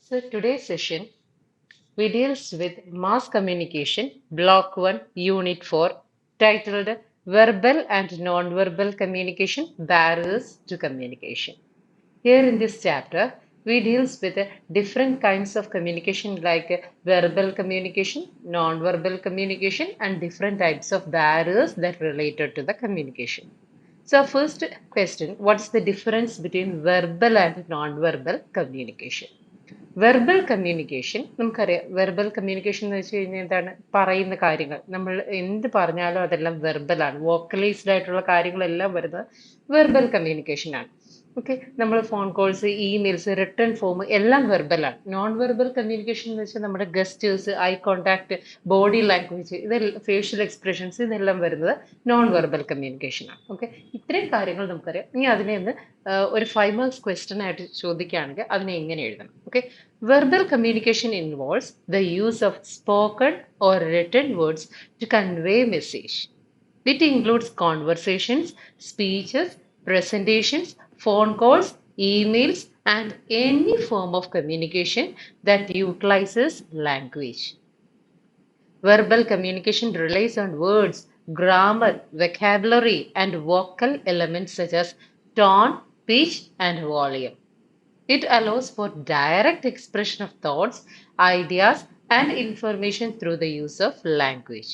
So today's session we deals with mass communication, block 1, unit 4, titled Verbal and Non-Verbal Communication Barriers to Communication. Here in this chapter, we deals with different kinds of communication like verbal communication, non-verbal communication, and different types of barriers that related to the communication. So first question, what's the difference between verbal and non-verbal communication? Verbal communication നമുക്കറിയാം. Verbal communication എന്ന് വെച്ച് കഴിഞ്ഞാൽ എന്താണ്? പറയുന്ന കാര്യങ്ങൾ നമ്മൾ എന്ത് പറഞ്ഞാലും അതെല്ലാം വെർബലാണ്. വോക്കലൈസ്ഡ് ആയിട്ടുള്ള കാര്യങ്ങളെല്ലാം വരുന്നത് വെർബൽ കമ്മ്യൂണിക്കേഷൻ ആണ്. ഓക്കെ, നമ്മൾ phone calls, emails, return form എല്ലാം വെർബലാണ്. നോൺ വെർബൽ കമ്മ്യൂണിക്കേഷൻ എന്ന് വെച്ചാൽ നമ്മുടെ ഗസ്റ്റേഴ്സ്, ഐ കോണ്ടാക്ട്, ബോഡി ലാംഗ്വേജ്, ഇതെല്ലാം ഫേഷ്യൽ എക്സ്പ്രഷൻസ്, ഇതെല്ലാം വരുന്നത് നോൺ വെർബൽ കമ്മ്യൂണിക്കേഷൻ ആണ്. ഓക്കെ, ഇത്രയും കാര്യങ്ങൾ നമുക്കറിയാം. ഇനി അതിനെ ഒന്ന് ഒരു 5 മാർക്സ് ക്വസ്റ്റ്യൻ ആയിട്ട് ചോദിക്കുകയാണെങ്കിൽ അതിനെ എങ്ങനെ എഴുതണം? Okay, verbal communication involves the use of spoken or written words to convey message. It includes conversations, speeches, presentations, phone calls, emails, and any form of communication that utilizes language. Verbal communication relies on words, grammar, vocabulary, and vocal elements such as tone, pitch, and volume. It allows for direct expression of thoughts, ideas, and information through the use of language.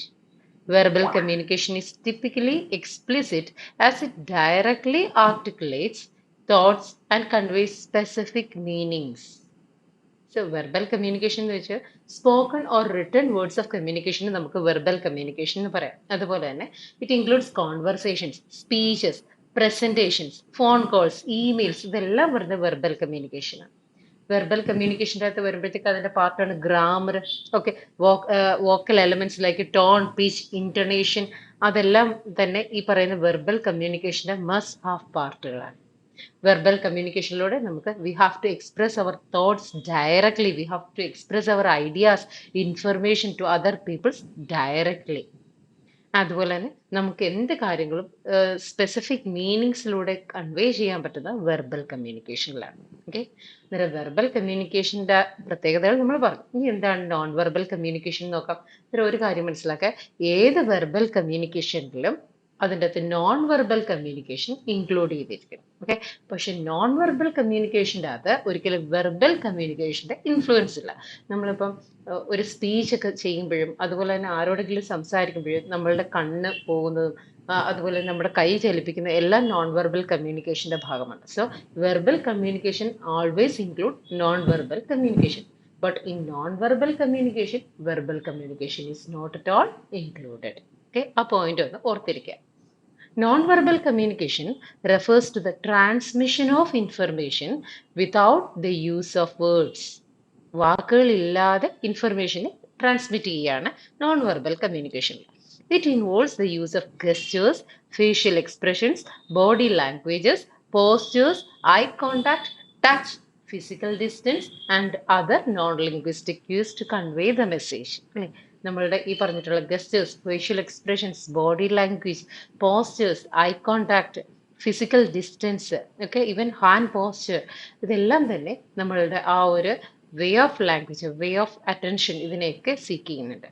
Verbal communication is typically explicit as it directly articulates thoughts and conveys specific meanings. So, verbal communication എന്ന് വെച്ചാൽ spoken or written words of communication നമുക്ക് verbal communication എന്ന് പറയാം. അതുപോലെ തന്നെ it includes conversations, speeches, presentations, phone calls, emails, ഇതെല്ലാം വരുന്നത് verbal കമ്മ്യൂണിക്കേഷനാണ്. Verbal കമ്മ്യൂണിക്കേഷൻ്റെ അകത്ത് വരുമ്പോഴത്തേക്ക് അതിൻ്റെ പാർട്ടാണ് grammar. Okay, vocal elements like tone, pitch, intonation, അതെല്ലാം തന്നെ ഈ പറയുന്ന വെർബൽ കമ്മ്യൂണിക്കേഷൻ്റെ മസ്റ്റ് ഹാവ് പാർട്ടുകളാണ്. വെർബൽ കമ്മ്യൂണിക്കേഷനിലൂടെ നമുക്ക് we have to express our thoughts directly, we have to express our ideas, information to other peoples directly. അതുപോലെ തന്നെ നമുക്ക് എന്ത് കാര്യങ്ങളും സ്പെസിഫിക് മീനിങ്സിലൂടെ കൺവേ ചെയ്യാൻ പറ്റുന്ന വെർബൽ കമ്മ്യൂണിക്കേഷനിലാണ്. ഓക്കെ, അന്നേരം വെർബൽ കമ്മ്യൂണിക്കേഷൻ്റെ പ്രത്യേകതകൾ നമ്മൾ പറഞ്ഞു. ഇനി എന്താണ് നോൺ വെർബൽ കമ്മ്യൂണിക്കേഷൻ നോക്കാം. അന്നേരം ഒരു കാര്യം മനസ്സിലാക്കുക, ഏത് വെർബൽ കമ്മ്യൂണിക്കേഷനിലും അതിൻ്റെ അകത്ത് നോൺ വെർബൽ കമ്മ്യൂണിക്കേഷൻ ഇൻക്ലൂഡ് ചെയ്തിരിക്കണം. ഓക്കെ, പക്ഷെ നോൺ വെർബൽ കമ്മ്യൂണിക്കേഷൻ്റെ അകത്ത് ഒരിക്കലും വെർബൽ കമ്മ്യൂണിക്കേഷൻ്റെ ഇൻഫ്ലുവൻസ് ഇല്ല. നമ്മളിപ്പം ഒരു സ്പീച്ച് ഒക്കെ ചെയ്യുമ്പോഴും അതുപോലെ തന്നെ ആരോടെങ്കിലും സംസാരിക്കുമ്പോഴും നമ്മളുടെ കണ്ണ് പോകുന്നതും അതുപോലെ നമ്മുടെ കൈ ചലിപ്പിക്കുന്ന എല്ലാം നോൺ വെർബൽ കമ്മ്യൂണിക്കേഷൻ്റെ ഭാഗമാണ്. So verbal communication always include non verbal communication. But in non verbal communication verbal communication is not at all included. Okay, ആ പോയിന്റ് ഒന്ന് ഓർത്തിരിക്കുക. Non-verbal communication refers to the transmission of information without the use of words. വാക്കുകളില്ലാതെ ഇൻഫർമേഷനെ transmit ചെയ്യുകയാണ് non verbal communication. It involves the use of gestures, facial expressions, body languages, postures, eye contact, touch, physical distance and other non linguistic cues to convey the message. അല്ലേ, നമ്മളുടെ ഈ പറഞ്ഞിട്ടുള്ള gestures, facial expressions, body language, postures, eye contact, physical distance, ഒക്കെ even hand posture, ഇതെല്ലാം തന്നെ നമ്മളുടെ ആ ഒരു way of language, way of attention, ഇതിനെയൊക്കെ സീക്ക് ചെയ്യുന്നുണ്ട്.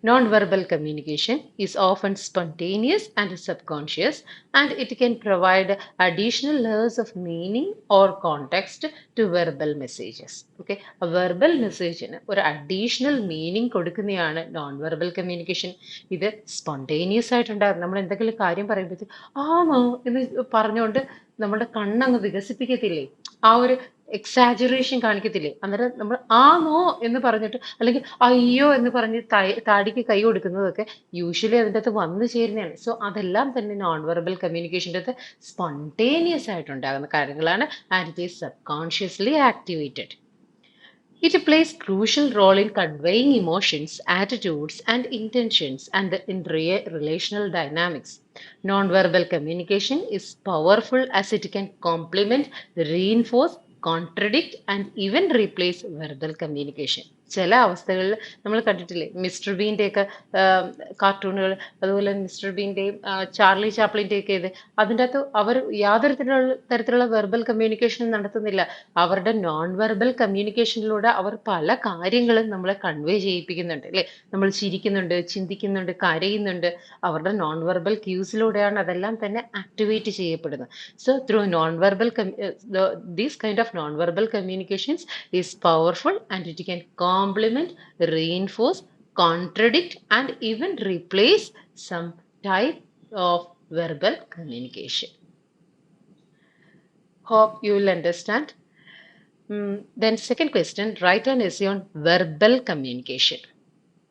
Non-verbal communication is often spontaneous and subconscious, and it can provide additional layers of meaning or context to verbal messages. Okay, a verbal message ഒരു additional meaning കൊടുക്കുന്നതാണ് non verbal communication. ഇത് spontaneous ആയിട്ടുണ്ടാകും. നമ്മൾ എന്തെങ്കിലും കാര്യം പറയുമ്പോഴത്തേക്ക് ആണോ എന്ന് പറഞ്ഞുകൊണ്ട് നമ്മുടെ കണ്ണങ്ങ് വികസിപ്പിക്കത്തില്ലേ, ആ ഒരു എക്സാജറേഷൻ കാണിക്കത്തില്ലേ, അന്നേരം നമ്മൾ ആണോ എന്ന് പറഞ്ഞിട്ട് അല്ലെങ്കിൽ അയ്യോ എന്ന് പറഞ്ഞ് താടിക്ക് കൈ കൊടുക്കുന്നതൊക്കെ യൂഷ്വലി അതിൻ്റെ അകത്ത് വന്നു ചേരുന്നതാണ്. സോ അതെല്ലാം തന്നെ നോൺ വെർബൽ കമ്മ്യൂണിക്കേഷൻ്റെ അകത്ത് സ്പോണ്ടേനിയസ് ആയിട്ടുണ്ടാകുന്ന കാര്യങ്ങളാണ് and it is subconsciously activated. It plays crucial role in conveying emotions, attitudes, and intentions and in relational dynamics. Non-verbal communication is powerful as it can complement, reinforce, contradict, and even replace verbal communication. ചില അവസ്ഥകളിൽ നമ്മൾ കണ്ടിട്ടില്ലേ mister ബീൻ്റെയൊക്കെ കാർട്ടൂണുകൾ, അതുപോലെ mister ബീൻ്റെയും Charlie ചാപ്ലിൻ്റെയൊക്കെ ഇത്, അതിൻ്റെ അകത്ത് അവർ യാതൊരു തരത്തിലുള്ള വെർബൽ കമ്മ്യൂണിക്കേഷനും നടത്തുന്നില്ല. അവരുടെ നോൺ വെർബൽ കമ്മ്യൂണിക്കേഷനിലൂടെ അവർ പല കാര്യങ്ങളും നമ്മളെ കൺവേ ചെയ്യിപ്പിക്കുന്നുണ്ട് അല്ലേ. നമ്മൾ ചിരിക്കുന്നുണ്ട്, ചിന്തിക്കുന്നുണ്ട്, കരയുന്നുണ്ട്. അവരുടെ നോൺ വെർബൽ ക്യൂസിലൂടെയാണ് അതെല്ലാം തന്നെ ആക്ടിവേറ്റ് ചെയ്യപ്പെടുന്നത്. So through non verbal these kind of non verbal communications is powerful and it can complement, reinforce, contradict, and even replace some type of verbal communication. Hope you will understand. Then second question, write an essay on verbal communication.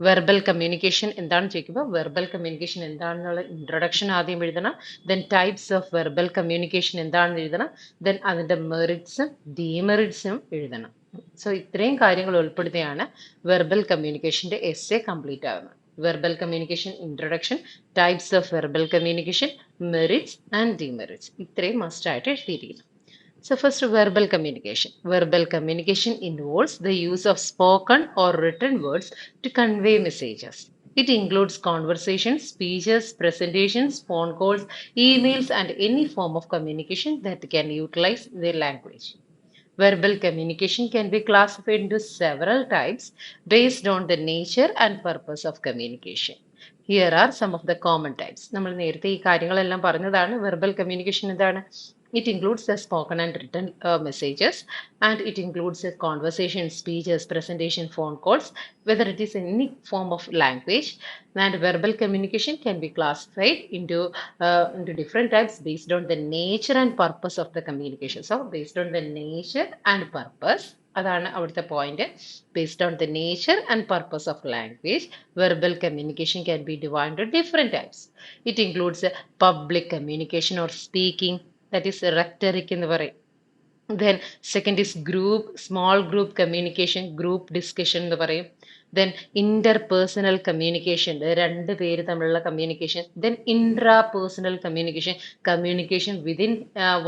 Verbal communication എന്താണെന്ന് ചോദിക്കുമ്പോൾ verbal communication എന്താണെന്നുള്ള introduction ആദ്യം എഴുതണം. Then types of verbal communication എന്താണെന്ന് എഴുതണം. Then അതിൻ്റെ മെറിറ്റ്സും ഡീമെറിറ്റ്സും എഴുതണം. So ഇത്രയും കാര്യങ്ങൾ ഉൾപ്പെടുത്തിയാണ് വെർബൽ കമ്മ്യൂണിക്കേഷൻ്റെ എസ്സേ കംപ്ലീറ്റ് ആകുന്നത്. Verbal communication introduction, types of verbal communication, merits and demerits, ഇത്രയും മസ്റ്റായിട്ട് എഴുതിയിരിക്കുന്നു. So first, verbal communication. Verbal communication involves the use of spoken or written words to convey messages. It includes conversations, speeches, presentations, phone calls, emails, and any form of communication that can utilize the language. Verbal communication can be classified into several types based on the nature and purpose of communication. Here are some of the common types. നമ്മൾ നേരത്തെ ഈ കാര്യങ്ങളെല്ലാം പറഞ്ഞതാണ്. Verbal communication എന്താണ്? It includes the spoken and written messages, and it includes a conversation, speeches, presentation, phone calls, whether it is any form of language. And verbal communication can be classified into different types based on the nature and purpose of the communication. So based on the nature and purpose, അതാണ് അവിടുത്തെ point. Based on the nature and purpose of language, verbal communication can be divided into different types. It includes public communication or speaking, that is rhetoric എന്ന് പറയും. Then second is small group communication, group discussion എന്ന് പറയും. Then interpersonal communication, രണ്ട് പേര് തമ്മിലുള്ള communication. Then intrapersonal communication, communication within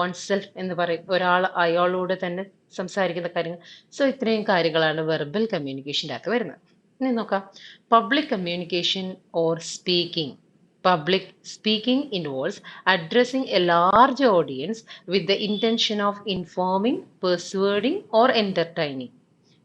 oneself എന്ന് പറയും. ഒരാൾ അയാളോട് തന്നെ സംസാരിക്കുന്ന കാര്യങ്ങൾ. സോ ഇത്രയും കാര്യങ്ങളാണ് വെർബൽ കമ്മ്യൂണിക്കേഷൻ്റെ അകത്ത് വരുന്നത്. ഇനി നോക്കാം, public communication or speaking. Public speaking involves addressing a large audience with the intention of informing, persuading, or entertaining.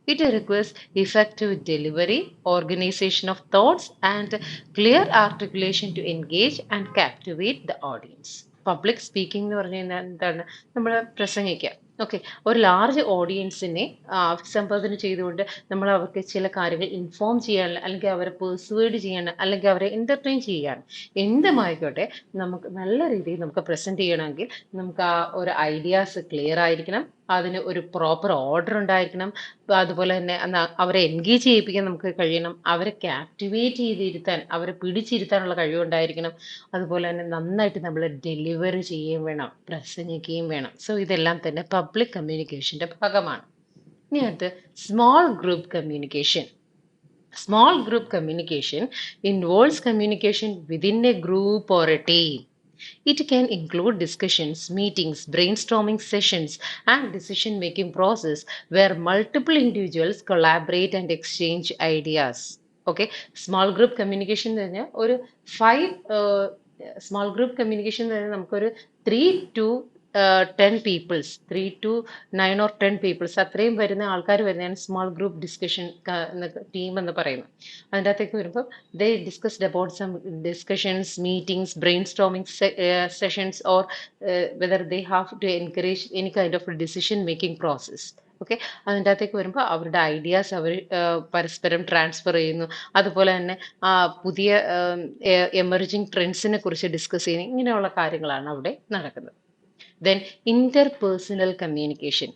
It requires effective delivery, organization of thoughts, and clear articulation to engage and captivate the audience. Public speaking എന്ന് പറഞ്ഞു കഴിഞ്ഞാൽ എന്താണ്? നമ്മൾ പ്രസംഗിക്കുക. Okay, ഒരു large ഓഡിയൻസിനെ അഭിസംബോധന ചെയ്തുകൊണ്ട് നമ്മൾ അവർക്ക് ചില കാര്യങ്ങൾ ഇൻഫോം ചെയ്യാൻ, അല്ലെങ്കിൽ അവരെ പെർസുവേഡ് ചെയ്യാൻ, അല്ലെങ്കിൽ അവരെ എൻ്റർടൈൻ ചെയ്യാൻ, എന്തുമായിക്കോട്ടെ നമുക്ക് നല്ല രീതിയിൽ നമുക്ക് പ്രസൻറ്റ് ചെയ്യണമെങ്കിൽ നമുക്ക് ആ ഒരു ഐഡിയാസ് ക്ലിയർ ആയിരിക്കണം, അതിന് ഒരു പ്രോപ്പർ ഓർഡർ ഉണ്ടായിരിക്കണം. അതുപോലെ തന്നെ അവരെ എൻഗേജ് ചെയ്യിപ്പിക്കാൻ നമുക്ക് കഴിയണം, അവരെ ക്യാപ്റ്റിവേറ്റ് ചെയ്തിരുത്താൻ, അവരെ പിടിച്ചിരുത്താനുള്ള കഴിവുണ്ടായിരിക്കണം. അതുപോലെ തന്നെ നന്നായിട്ട് നമ്മൾ ഡെലിവറി ചെയ്യുകയും വേണം, പ്രസംഗിക്കുകയും വേണം. സോ ഇതെല്ലാം തന്നെ പബ്ലിക് കമ്മ്യൂണിക്കേഷൻ്റെ ഭാഗമാണ്. ഇനി അടുത്ത് small group communication. Small group communication involves communication within a group or a team. It can include discussions, meetings, brainstorming sessions, and decision-making process where multiple individuals collaborate and exchange ideas. Okay, small group communication എന്ന് പറഞ്ഞാൽ ഒരു 5 small group communication എന്ന് പറഞ്ഞാൽ നമുക്കൊരു 3 to 10 peoples, 3 to 9 or 10 peoples, അത്രയും വരുന്ന ആൾക്കാർ വരുന്നതാണ് സ്മോൾ ഗ്രൂപ്പ് ഡിസ്കഷൻ ടീം എന്ന് പറയുന്നത്. അതിൻ്റെ അകത്തേക്ക് വരുമ്പോൾ they discussed about some discussions, meetings, brainstorming sessions, or whether they have to encourage any kind of decision making process. Okay, അതിൻ്റെ അകത്തേക്ക് വരുമ്പോൾ അവരുടെ ഐഡിയാസ് അവർ പരസ്പരം ട്രാൻസ്ഫർ ചെയ്യുന്നു. അതുപോലെ തന്നെ പുതിയ എമർജിങ് ട്രെൻഡ്സിനെ കുറിച്ച് ഡിസ്കസ് ചെയ്യുന്നു. ഇങ്ങനെയുള്ള കാര്യങ്ങളാണ് അവിടെ നടക്കുന്നത്. Then interpersonal communication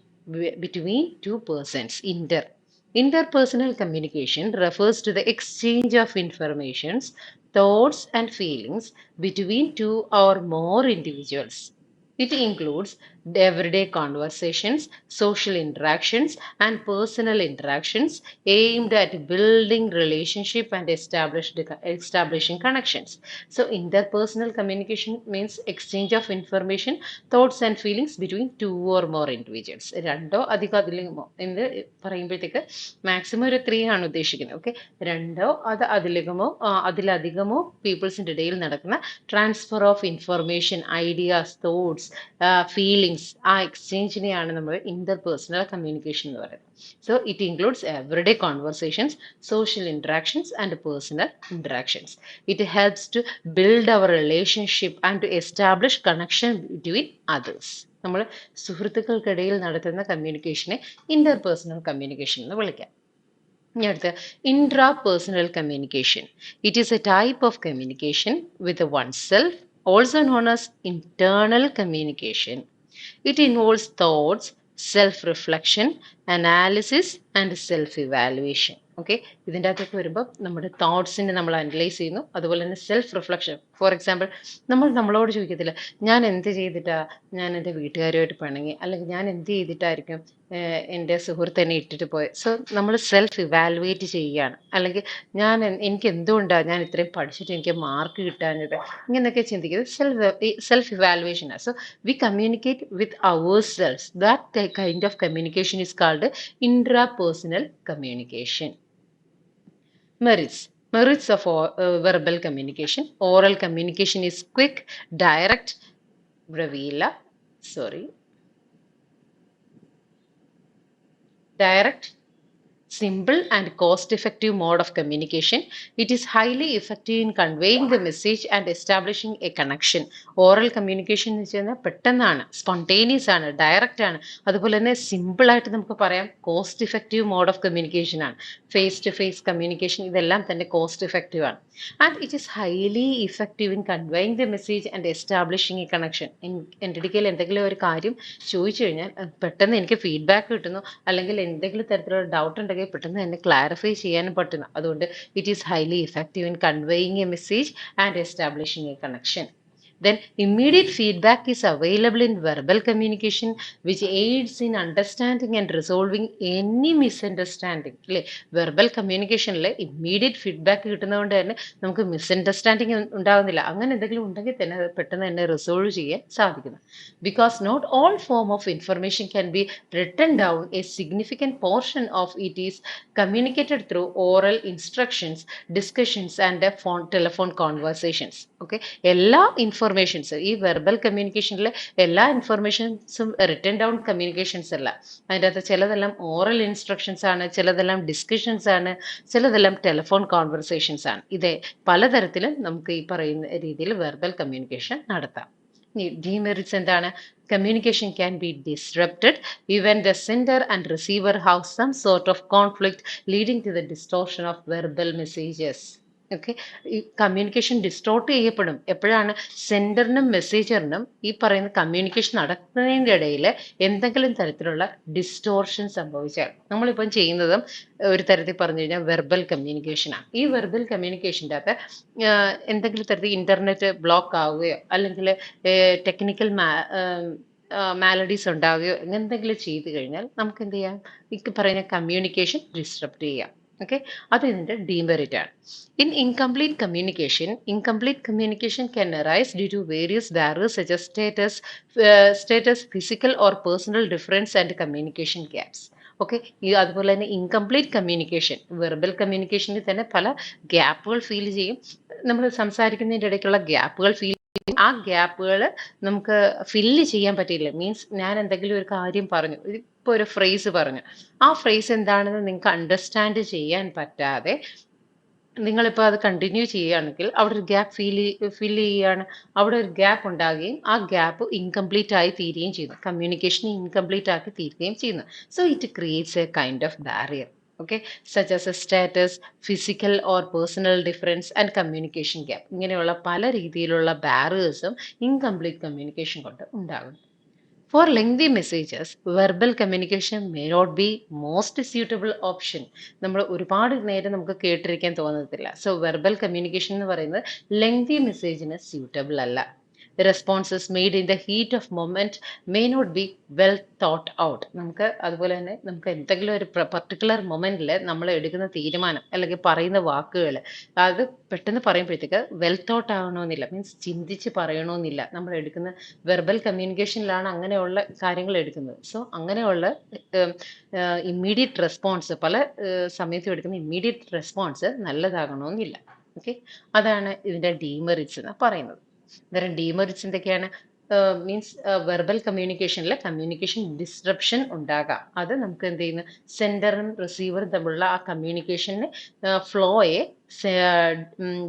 between two persons. Interpersonal communication refers to the exchange of informations, thoughts, and feelings between two or more individuals. It includes everyday conversations, social interactions, and personal interactions aimed at building relationship and establishing connections. So, interpersonal communication means exchange of information, thoughts, and feelings between two or more individuals. രണ്ടോ അധികം അതിലേമോ എന്ന് പറയുമ്പോഴത്തേക്ക് maximum ഒരു three ആണ് ഉദ്ദേശിക്കുന്നത്. Okay, രണ്ടോ അതിലധികമോ പീപ്പിൾസിൻ്റെ ഇടയിൽ നടക്കുന്ന transfer of information, ideas, thoughts, feelings, ആ എക്സ്ചേഞ്ചിനെയാണ് നമ്മൾ ഇന്റർപേഴ്സണൽ കമ്മ്യൂണിക്കേഷൻ എന്ന് പറയുന്നത്. So it includes everyday conversations, social interactions and personal interactions. It helps to build our relationship and to establish connection between others. നമ്മൾ സുഹൃത്തുക്കൾക്കിടയിൽ നടത്തുന്ന കമ്മ്യൂണിക്കേഷനെ ഇന്റർപേഴ്സണൽ കമ്മ്യൂണിക്കേഷൻ എന്ന് വിളിക്കാം. ഇനി അടുത്ത intrapersonal communication. It is A type of communication with oneself, also known as internal communication. It involves thoughts, self-reflection, analysis, and self-evaluation. Okay, ഇതിൻ്റെ അകത്തേക്ക് വരുമ്പോൾ നമ്മുടെ തോട്ട്സിനെ നമ്മൾ അനലൈസ് ചെയ്യുന്നു, അതുപോലെ തന്നെ സെൽഫ് റിഫ്ലക്ഷൻ. ഫോർ എക്സാമ്പിൾ, നമ്മളോട് ചോദിക്കത്തില്ല, ഞാൻ എന്ത് ചെയ്തിട്ടാ ഞാൻ എൻ്റെ വീട്ടുകാരുമായിട്ട് പിണങ്ങി, അല്ലെങ്കിൽ ഞാൻ എന്ത് ചെയ്തിട്ടായിരിക്കും എൻ്റെ സുഹൃത്ത് എന്നെ ഇട്ടിട്ട് പോയത്. സോ നമ്മൾ സെൽഫ് ഇവാലുവേറ്റ് ചെയ്യുകയാണ്. അല്ലെങ്കിൽ എനിക്ക് എന്തുകൊണ്ടാണ് ഞാൻ ഇത്രയും പഠിച്ചിട്ട് എനിക്ക് മാർക്ക് കിട്ടാഞ്ഞത്, ഇങ്ങനെയൊക്കെ ചിന്തിക്കുന്നത് self evaluation. So we communicate with our self. That kind of communication is called intrapersonal communication. Merits of verbal communication. Oral communication is quick, direct, direct, simple, and cost-effective mode of communication. It is highly effective in conveying the message and establishing a connection. Oral communication എന്ന് വെച്ചാൽ പെട്ടെന്നാണ്, spontaneous ആണ്, direct ആണ്, അതുപോലെ തന്നെ simple ആയിട്ട് നമുക്ക് പറയാം cost effective mode of communication ആണ്. ഫേസ് ടു ഫേസ് കമ്മ്യൂണിക്കേഷൻ ഇതെല്ലാം തന്നെ കോസ്റ്റ് ഇഫക്റ്റീവ് ആണ്. And it is highly effective in conveying the message and establishing a connection. എൻ്റെ അടുക്കൽ എന്തെങ്കിലും ഒരു കാര്യം ചോദിച്ചു കഴിഞ്ഞാൽ പെട്ടെന്ന് എനിക്ക് ഫീഡ്ബാക്ക് കിട്ടുന്നു, അല്ലെങ്കിൽ എന്തെങ്കിലും തരത്തിലുള്ള ഡൗട്ട് ഉണ്ടെങ്കിൽ പെട്ടെന്ന് തന്നെ ക്ലാരിഫൈ ചെയ്യാനും പറ്റുന്നു. അതുകൊണ്ട് it is highly effective in conveying A message and establishing a connection. Then immediate feedback is available in verbal communication, which aids in understanding and resolving any misunderstanding. അല്ലേ, വെർബൽ കമ്മ്യൂണിക്കേഷനിൽ ഇമ്മീഡിയറ്റ് ഫീഡ്ബാക്ക് കിട്ടുന്നതുകൊണ്ട് തന്നെ നമുക്ക് misunderstanding ഉണ്ടാകുന്നില്ല. അങ്ങനെ എന്തെങ്കിലും ഉണ്ടെങ്കിൽ തന്നെ അത് പെട്ടെന്ന് തന്നെ റിസോൾവ് ചെയ്യാൻ സാധിക്കുന്നു. Because not all form of information can be written down, a significant portion of it is communicated through oral instructions, discussions and telephone conversations. Okay, എല്ലാ ഇൻഫർമേഷൻസ്, ഈ വെർബൽ കമ്മ്യൂണിക്കേഷനിലെ എല്ലാ ഇൻഫർമേഷൻസും റിട്ടൺ ഡൗൺ കമ്മ്യൂണിക്കേഷൻസ് അല്ല. അതിൻ്റെ അകത്ത് ചിലതെല്ലാം ഓറൽ ഇൻസ്ട്രക്ഷൻസ് ആണ്, ചിലതെല്ലാം ഡിസ്കഷൻസ് ആണ്, ചിലതെല്ലാം ടെലിഫോൺ കോൺവെർസേഷൻസ് ആണ്. ഇതേ പലതരത്തിലും നമുക്ക് ഈ പറയുന്ന രീതിയിൽ വെർബൽ കമ്മ്യൂണിക്കേഷൻ നടത്താം. ഡീമെറിറ്റ്സ് എന്താണ്? Communication can be disrupted even the sender and receiver have some sort of conflict leading to the distortion of verbal messages. Okay, ഈ കമ്മ്യൂണിക്കേഷൻ ഡിസ്റ്റോർട്ട് ചെയ്യപ്പെടും എപ്പോഴാണ്? സെൻഡറിനും മെസ്സേജറിനും ഈ പറയുന്ന കമ്മ്യൂണിക്കേഷൻ നടത്തുന്നതിൻ്റെ ഇടയിൽ എന്തെങ്കിലും തരത്തിലുള്ള ഡിസ്റ്റോർഷൻ സംഭവിച്ചാൽ. നമ്മളിപ്പം ചെയ്യുന്നതും ഒരു തരത്തിൽ പറഞ്ഞു കഴിഞ്ഞാൽ വെർബൽ കമ്മ്യൂണിക്കേഷനാണ്. ഈ വെർബൽ കമ്മ്യൂണിക്കേഷൻ്റെ അകത്ത് എന്തെങ്കിലും തരത്തിൽ ഇൻ്റർനെറ്റ് ബ്ലോക്ക് ആവുകയോ അല്ലെങ്കിൽ ടെക്നിക്കൽ മാലഡീസ് ഉണ്ടാവുകയോ എന്തെങ്കിലും ചെയ്തു കഴിഞ്ഞാൽ നമുക്ക് എന്ത് ചെയ്യാം? ഈ പറയുന്ന കമ്മ്യൂണിക്കേഷൻ ഡിസ്റപ്റ്റ് ചെയ്യാം. ഓക്കെ, അത് ഇതിൻ്റെ ഡീമെറിറ്റ് ആണ്. In incomplete communication can arise due to various barriers such as status, physical or personal difference and communication gaps. Okay, അതുപോലെ തന്നെ ഇൻകംപ്ലീറ്റ് കമ്മ്യൂണിക്കേഷൻ, വെർബൽ കമ്മ്യൂണിക്കേഷനിൽ തന്നെ പല ഗ്യാപ്പുകൾ ഫീൽ ചെയ്യും. നമ്മൾ സംസാരിക്കുന്നതിൻ്റെ ഇടയ്ക്കുള്ള ഗ്യാപ്പുകൾ ഫീൽ ചെയ്യും. ആ ഗ്യാപ്പുകൾ നമുക്ക് ഫില്ല് ചെയ്യാൻ പറ്റില്ല. മീൻസ് ഞാൻ എന്തെങ്കിലും ഒരു കാര്യം പറഞ്ഞു, ഇപ്പോൾ ഒരു ഫ്രേസ് പറഞ്ഞു, ആ ഫ്രേസ് എന്താണെന്ന് നിങ്ങൾക്ക് അണ്ടർസ്റ്റാൻഡ് ചെയ്യാൻ പറ്റാതെ നിങ്ങളിപ്പോൾ അത് കണ്ടിന്യൂ ചെയ്യുകയാണെങ്കിൽ അവിടെ ഒരു ഗ്യാപ്പ് ഫില്ല് ചെയ്യുകയാണ്, അവിടെ ഒരു ഗ്യാപ്പ് ഉണ്ടാകുകയും ആ ഗ്യാപ്പ് ഇൻകംപ്ലീറ്റ് ആയി തീരുകയും ചെയ്യുന്നു, കമ്മ്യൂണിക്കേഷൻ ഇൻകംപ്ലീറ്റ് ആക്കി തീരുകയും ചെയ്യുന്നു. So it creates A kind of barrier. Okay, such as A status, physical or personal difference and communication gap. ഇങ്ങനെയുള്ള പല രീതിയിലുള്ള ബാരിയേഴ്സും ഇൻകംപ്ലീറ്റ് കമ്മ്യൂണിക്കേഷൻ കൊണ്ട് ഉണ്ടാകും. For lengthy messages, verbal communication may not be most suitable option. നമ്മൾ ഒരുപാട് നേരം നമുക്ക് കേട്ടിരിക്കാൻ തോന്നത്തില്ല. സോ വെർബൽ കമ്മ്യൂണിക്കേഷൻ എന്ന് പറയുന്നത് ലെങ്തി മെസ്സേജിന് സ്യൂട്ടബിൾ അല്ല. Responses made in the heat of moment may not be well thought out. നമുക്ക് അതുപോലെ തന്നെ നമുക്ക് എന്തെങ്കിലും ഒരു പർട്ടിക്കുലർ മൊമെന്റിൽ നമ്മൾ എടുക്കുന്ന തീരുമാനം അല്ലെങ്കിൽ പറയുന്ന വാക്കുകൾ അത് പെട്ടെന്ന് പറയുമ്പോഴത്തേക്ക് വെൽ തോട്ട് ആവണമെന്നില്ല, മീൻസ് ചിന്തിച്ച് പറയണമെന്നില്ല. നമ്മൾ എടുക്കുന്ന വെർബൽ കമ്മ്യൂണിക്കേഷനിലാണ് അങ്ങനെയുള്ള കാര്യങ്ങൾ എടുക്കുന്നത്. സോ അങ്ങനെയുള്ള ഇമ്മീഡിയറ്റ് റെസ്പോൺസ് പല സമയത്തും എടുക്കുന്ന ഇമ്മീഡിയറ്റ് റെസ്പോൺസ് നല്ലതാകണമെന്നില്ല. ഓക്കെ, അതാണ് ഇതിന്റെ ഡീമെറിറ്റ്സ് എന്ന് പറയുന്നത്. അന്നേരം ഡീമെറിറ്റ്സ് എന്തൊക്കെയാണ്? മീൻസ് വെർബൽ കമ്മ്യൂണിക്കേഷനിൽ കമ്മ്യൂണിക്കേഷൻ ഡിസ്റപ്ഷൻ ഉണ്ടാകാം. അത് നമുക്ക് എന്ത് ചെയ്യുന്നു, സെൻഡറും റിസീവറും തമ്മിലുള്ള ആ കമ്മ്യൂണിക്കേഷന് ഫ്ലോയെ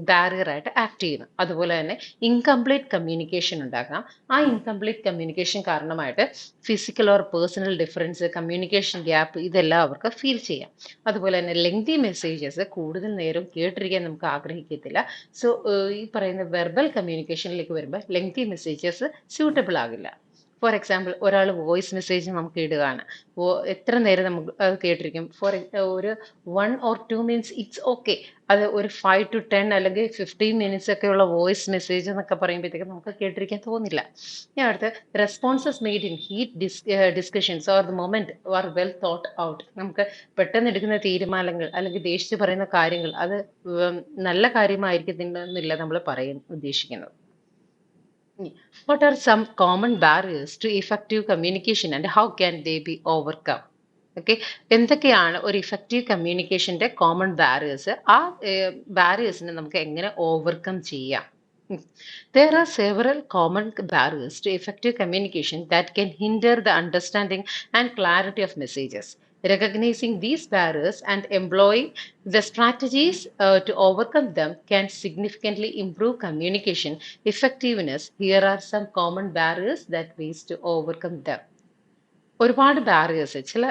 ബാരിയർ ആയിട്ട് ആക്ട് ചെയ്യുന്നു. അതുപോലെ തന്നെ ഇൻകംപ്ലീറ്റ് കമ്മ്യൂണിക്കേഷൻ ഉണ്ടാകാം. ആ ഇൻകംപ്ലീറ്റ് കമ്മ്യൂണിക്കേഷൻ കാരണമായിട്ട് physical or personal difference, communication gap ഇതെല്ലാം അവർക്ക് ഫീൽ ചെയ്യാം. അതുപോലെ തന്നെ ലെങ്തി മെസ്സേജസ് കൂടുതൽ നേരം കേട്ടിരിക്കാൻ നമുക്ക് ആഗ്രഹിക്കത്തില്ല. സോ ഈ പറയുന്ന വെർബൽ കമ്മ്യൂണിക്കേഷനിലേക്ക് വരുമ്പോൾ ലെങ്തി മെസ്സേജസ് സ്യൂട്ടബിൾ ആകില്ല. ഫോർ എക്സാമ്പിൾ, ഒരാൾ വോയിസ് മെസ്സേജ് നമുക്ക് ഇടുകയാണ്. എത്ര നേരം നമുക്ക് അത് കേട്ടിരിക്കും? ഒരു 1 or 2 minutes ഇറ്റ്സ് ഓക്കെ. അത് ഒരു 5 to 10 അല്ലെങ്കിൽ 15 minutes ഒക്കെ ഉള്ള വോയിസ് മെസ്സേജ് എന്നൊക്കെ പറയുമ്പോഴത്തേക്കും നമുക്ക് കേട്ടിരിക്കാൻ തോന്നില്ല. ഇനി അടുത്ത്, responses made in heat discussions or the moment are well thought out. നമുക്ക് പെട്ടെന്ന് എടുക്കുന്ന തീരുമാനങ്ങൾ അല്ലെങ്കിൽ ദേഷിച്ച് പറയുന്ന കാര്യങ്ങൾ അത് നല്ല കാര്യമായിരിക്കുന്നില്ല നമ്മൾ പറയാൻ ഉദ്ദേശിക്കുന്നത്. What are some common barriers to effective communication and how can they be overcome? Okay, എന്തൊക്കെയാണ് ഒരു ഇഫക്റ്റീവ് കമ്മ്യൂണിക്കേഷന്റെ കോമൺ ബാരിയേഴ്സ്? ആ ബാരിയേഴ്സിനെ നമുക്ക് എങ്ങനെ ഓവർകം ചെയ്യാം? There are several common barriers to effective communication that can hinder the understanding and clarity of messages. Recognizing these barriers and employing the strategies to overcome them can significantly improve communication effectiveness. Here are some common barriers that ways to overcome them. ഒരുപാട് barriers, ചില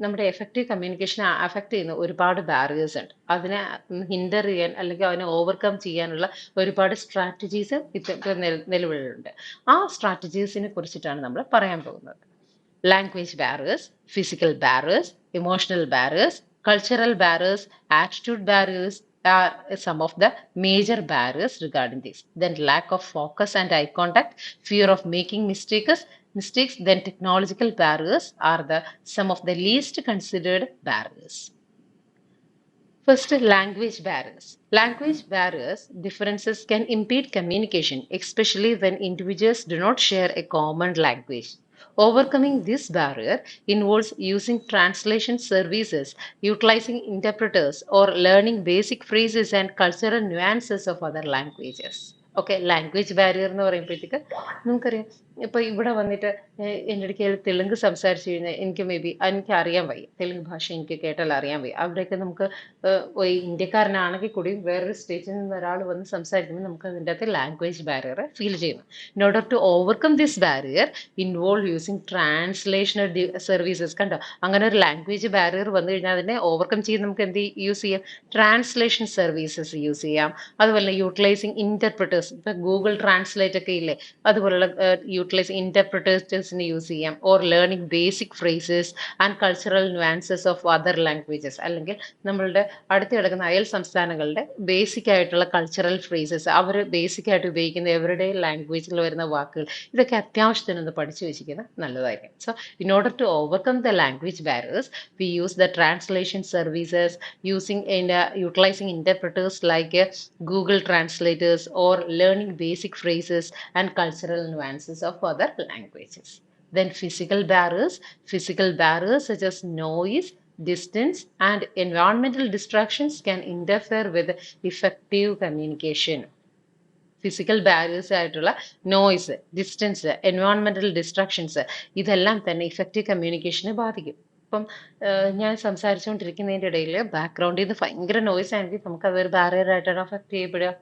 നമ്മുടെ effective കമ്മ്യൂണിക്കേഷനെ affect ചെയ്യുന്ന ഒരുപാട് barriers ഉണ്ട്. അതിനെ hinder ചെയ്യാൻ അല്ലെങ്കിൽ അതിനെ ഓവർകം ചെയ്യാനുള്ള ഒരുപാട് സ്ട്രാറ്റജീസ് ഇപ്പോൾ നിലവിലുണ്ട്. ആ സ്ട്രാറ്റജീസിനെ കുറിച്ചിട്ടാണ് നമ്മൾ പറയാൻ പോകുന്നത്. Language barriers, physical barriers, emotional barriers, cultural barriers, attitude barriers are some of the major barriers regarding this. Then lack of focus and eye contact, fear of making mistakes, then technological barriers are some of the least considered barriers. First, language barriers. Language barriers differences can impede communication, especially when individuals do not share a common language. Overcoming this barrier involves using translation services, utilizing interpreters, or learning basic phrases and cultural nuances of other languages. Okay, language barrier എന്ന് പറയുമ്പോഴത്തേക്ക് നമുക്കറിയാം, ഇപ്പൊ ഇവിടെ വന്നിട്ട് എൻ്റെ അടുക്കൽ തെലുങ്ക് സംസാരിച്ചു കഴിഞ്ഞാൽ എനിക്ക് എനിക്ക് അറിയാൻ വയ്യ, തെലുങ്ക് ഭാഷ എനിക്ക് കേട്ടാൽ അറിയാൻ വയ്യ. അവിടെയൊക്കെ നമുക്ക് ഇന്ത്യക്കാരനാണെങ്കിൽ കൂടി വേറൊരു സ്റ്റേറ്റിൽ നിന്ന് ഒരാൾ വന്ന് സംസാരിക്കുമ്പോൾ നമുക്ക് അതിൻ്റെ അകത്ത് ലാംഗ്വേജ് ബാരിയർ ഫീൽ ചെയ്യുന്നു. In order to overcome this barrier involve using translational services. കണ്ടോ, അങ്ങനെ ഒരു ലാംഗ്വേജ് ബാരിയർ വന്നു കഴിഞ്ഞാൽ അതിനെ ഓവർകം ചെയ്ത് നമുക്ക് എന്ത് യൂസ് ചെയ്യാം? ട്രാൻസ്ലേഷൻ സർവീസസ് യൂസ് ചെയ്യാം. അതുപോലെ യൂട്ടിലൈസിങ് ഇന്റർപ്രിറ്റേഴ്സ്, ഇപ്പൊ ഗൂഗിൾ ട്രാൻസ്ലേറ്റ് ഒക്കെ ഇല്ലേ, അതുപോലുള്ള യൂട്ടിലൈസ് ഇന്റർപ്രിറ്റേഴ്സിന് യൂസ് ചെയ്യാം. Or learning basic phrases and cultural nuances of other languages, അല്ലെങ്കിൽ നമ്മളുടെ അടുത്ത് കിടക്കുന്ന അയൽ സംസ്ഥാനങ്ങളുടെ ബേസിക് ആയിട്ടുള്ള കൾച്ചറൽ ഫ്രേസസ്, അവർ ബേസിക് ആയിട്ട് ഉപയോഗിക്കുന്ന എവരുടെ ലാംഗ്വേജിൽ വരുന്ന വാക്കുകൾ, ഇതൊക്കെ അത്യാവശ്യത്തിനൊന്ന് പഠിച്ചു വെച്ചിരിക്കുന്നത് നല്ലതായിരിക്കും. So in order to overcome the language barriers we use the translation services utilizing interpreters like Google translators or learning basic phrases and cultural nuances of other languages. Then physical barriers such as noise, distance, and environmental distractions can interfere with effective communication. Physical barriers ആയിട്ടുള്ള noise, distance, എൻവയോൺമെന്റൽ distractions ഇതെല്ലാം തന്നെ effective കമ്മ്യൂണിക്കേഷനെ ബാധിക്കും. ഇപ്പം ഞാൻ സംസാരിച്ചുകൊണ്ടിരിക്കുന്നതിൻ്റെ ഇടയിൽ ബാക്ക്ഗ്രൗണ്ടിൽ നിന്ന് ഭയങ്കര നോയ്സ് ആണെങ്കിൽ നമുക്ക് അതൊരു ബാരിയർ ആയിട്ടാണ് അഫക്റ്റ് ചെയ്യപ്പെടുക.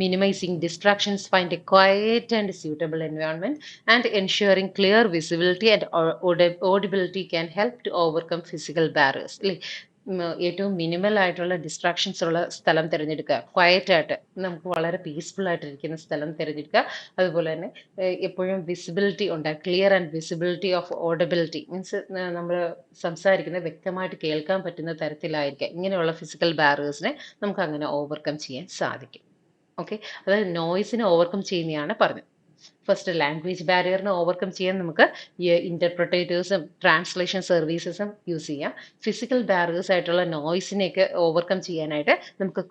Minimising distractions, find a quiet and suitable environment and ensuring clear visibility and audibility can help to overcome physical barriers. അല്ലേ, ഏറ്റവും മിനിമൽ ആയിട്ടുള്ള ഡിസ്ട്രാക്ഷൻസ് ഉള്ള സ്ഥലം തിരഞ്ഞെടുക്കുക, ക്വയറ്റ് ആയിട്ട് നമുക്ക് വളരെ പീസ്ഫുൾ ആയിട്ടിരിക്കുന്ന സ്ഥലം തിരഞ്ഞെടുക്കുക. അതുപോലെ തന്നെ എപ്പോഴും വിസിബിലിറ്റി ഉണ്ടാകും, clear and visibility of audibility, means നമ്മൾ സംസാരിക്കുന്നത് വ്യക്തമായിട്ട് കേൾക്കാൻ പറ്റുന്ന തരത്തിലായിരിക്കുക. ഇങ്ങനെയുള്ള ഫിസിക്കൽ ബാരിയേഴ്സിനെ നമുക്ക് അങ്ങനെ ഓവർകം ചെയ്യാൻ സാധിക്കും. ഓക്കെ, അതായത് നോയ്സിനെ ഓവർകം ചെയ്യുന്നതാണ് പറഞ്ഞത്. ഫസ്റ്റ് ലാംഗ്വേജ് ബാരിയറിനെ ഓവർകം ചെയ്യാൻ നമുക്ക് ഈ ഇന്റർപ്രിറ്റേറ്റേഴ്സും ട്രാൻസ്ലേഷൻ സർവീസസും യൂസ് ചെയ്യാം. ഫിസിക്കൽ ബാരിയേഴ്സ് ആയിട്ടുള്ള നോയ്സിനെയൊക്കെ ഓവർകം ചെയ്യാനായിട്ട് നമുക്ക്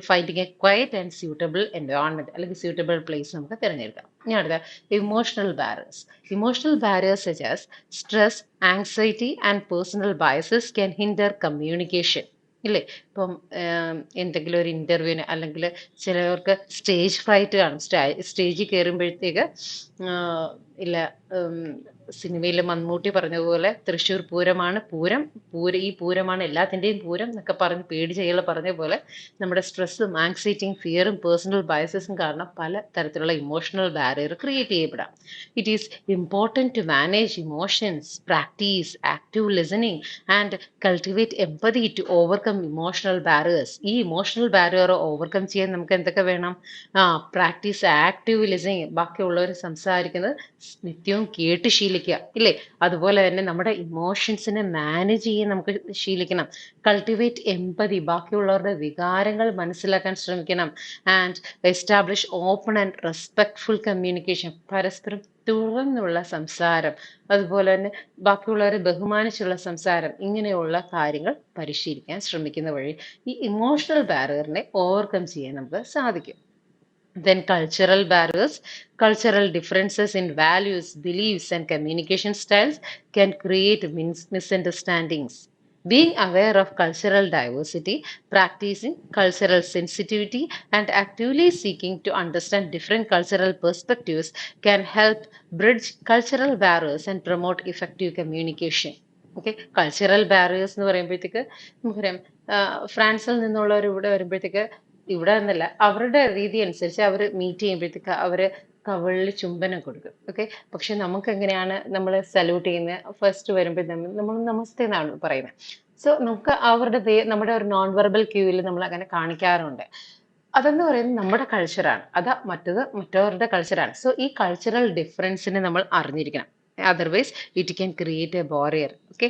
finding A quiet and suitable environment അല്ലെങ്കിൽ സ്യൂട്ടബിൾ പ്ലേസ് നമുക്ക് തിരഞ്ഞെടുക്കാം. ഇനി അടുത്ത emotional barriers. Emotional barriers such as stress, anxiety and personal biases can hinder communication. ഇല്ലേ? ഇപ്പം എന്തെങ്കിലും ഒരു ഇന്റർവ്യൂവിന് അല്ലെങ്കിൽ ചിലവർക്ക് സ്റ്റേജ് ഫ്രൈറ്റ് കാണും. സ്റ്റേജിൽ കയറുമ്പോഴത്തേക്ക് ഇല്ല, സിനിമയിൽ മമ്മൂട്ടി പറഞ്ഞതുപോലെ തൃശ്ശൂർ പൂരമാണ് പൂരം, ഈ പൂരമാണ് എല്ലാത്തിൻ്റെയും പൂരം എന്നൊക്കെ പറഞ്ഞ് പേടിച്ച് അയാൾ പറഞ്ഞ പോലെ നമ്മുടെ സ്ട്രെസ്സും ആങ്സൈറ്റിയും ഫിയറും പേഴ്സണൽ ബയസസും കാരണം പല തരത്തിലുള്ള ഇമോഷണൽ ബാരിയർ ക്രിയേറ്റ് ചെയ്യപ്പെടാം. It is important to manage emotions, practice active listening and cultivate empathy to overcome emotional barriers. ഈ ഇമോഷണൽ ബാരിയർ ഓവർകം ചെയ്യാൻ നമുക്ക് എന്തൊക്കെ വേണം? പ്രാക്ടീസ് ആക്റ്റീവ് ലിസണിങ്, ബാക്കിയുള്ളവർ സംസാരിക്കുന്നത് നിത്യവും കേട്ട് ശീലിക്കുക, ഇല്ലേ? അതുപോലെ തന്നെ നമ്മുടെ ഇമോഷൻസിനെ മാനേജ് ചെയ്യാൻ നമുക്ക് ശീലിക്കണം. കൾട്ടിവേറ്റ് എംപതി, ബാക്കിയുള്ളവരുടെ വികാരങ്ങൾ മനസ്സിലാക്കാൻ ശ്രമിക്കണം. And establish open and respectful communication, പരസ്പരം തുറന്നുള്ള സംസാരം, അതുപോലെ തന്നെ ബാക്കിയുള്ളവരെ ബഹുമാനിച്ചുള്ള സംസാരം, ഇങ്ങനെയുള്ള കാര്യങ്ങൾ പരിശീലിക്കാൻ ശ്രമിക്കുന്ന വഴി ഈ ഇമോഷണൽ ബാരിയറിനെ ഓവർകം ചെയ്യാൻ നമുക്ക് സാധിക്കും. Then cultural barriers. Cultural differences in values, beliefs, and communication styles can create misunderstandings. Being aware of cultural diversity, practicing cultural sensitivity, and actively seeking to understand different cultural perspectives can help bridge cultural barriers and promote effective communication. Okay, cultural barriers എന്ന് പറയുമ്പോഴത്തേക്ക് നമുക്കറിയാം, ഫ്രാൻസിൽ നിന്നുള്ളവർ ഇവിടെ വരുമ്പോഴത്തേക്ക്, ഇവിടെ എന്നല്ല, അവരുടെ രീതി അനുസരിച്ച് അവർ മീറ്റ് ചെയ്യുമ്പോഴത്തേക്ക് അവര് കവിളിൽ ചുംബനം കൊടുക്കും. ഓക്കെ, പക്ഷെ നമുക്ക് എങ്ങനെയാണ് നമ്മൾ സല്യൂട്ട് ചെയ്യുന്നത്? ഫസ്റ്റ് വരുമ്പോൾ നമ്മൾ നമസ്തേ എന്നാണ് പറയുന്നത്. സോ നമുക്ക് അവരുടെ നമ്മുടെ ഒരു നോൺ വെർബൽ ക്യൂവിൽ നമ്മൾ അങ്ങനെ കാണിക്കാറുണ്ട്. അതെന്ന് പറയുന്നത് നമ്മുടെ കൾച്ചറാണ്, അതാ മറ്റവരുടെ കൾച്ചറാണ്. സോ ഈ കൾച്ചറൽ ഡിഫറൻസിനെ നമ്മൾ അറിഞ്ഞിരിക്കണം. Otherwise, it can create a barrier. Okay,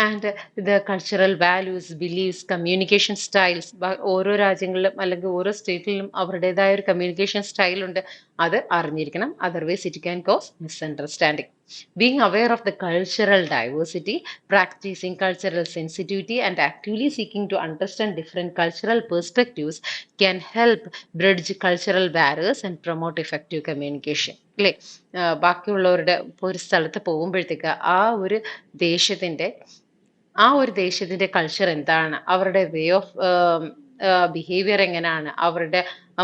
and the cultural values, beliefs, communication styles, ഓരോ രാജ്യങ്ങളിലും അല്ലെങ്കിൽ ഓരോ സ്റ്റേറ്റിലും അവരുടേതായ ഒരു കമ്മ്യൂണിക്കേഷൻ സ്റ്റൈൽ ഉണ്ട്, അത് അറിഞ്ഞിരിക്കണം. Otherwise it can cos misunderstanding. Being aware of the cultural diversity, practicing cultural sensitivity, and actively seeking to understand different cultural perspectives can help bridge cultural barriers and promote effective communication. അല്ലേ? ബാക്കിയുള്ളവരുടെ ഇപ്പോൾ ഒരു സ്ഥലത്ത് പോകുമ്പോഴത്തേക്ക് ആ ഒരു ദേശത്തിന്റെ culture എന്താണ്, അവരുടെ വേ ഓഫ് ബിഹേവിയർ എങ്ങനെയാണ്, അവരുടെ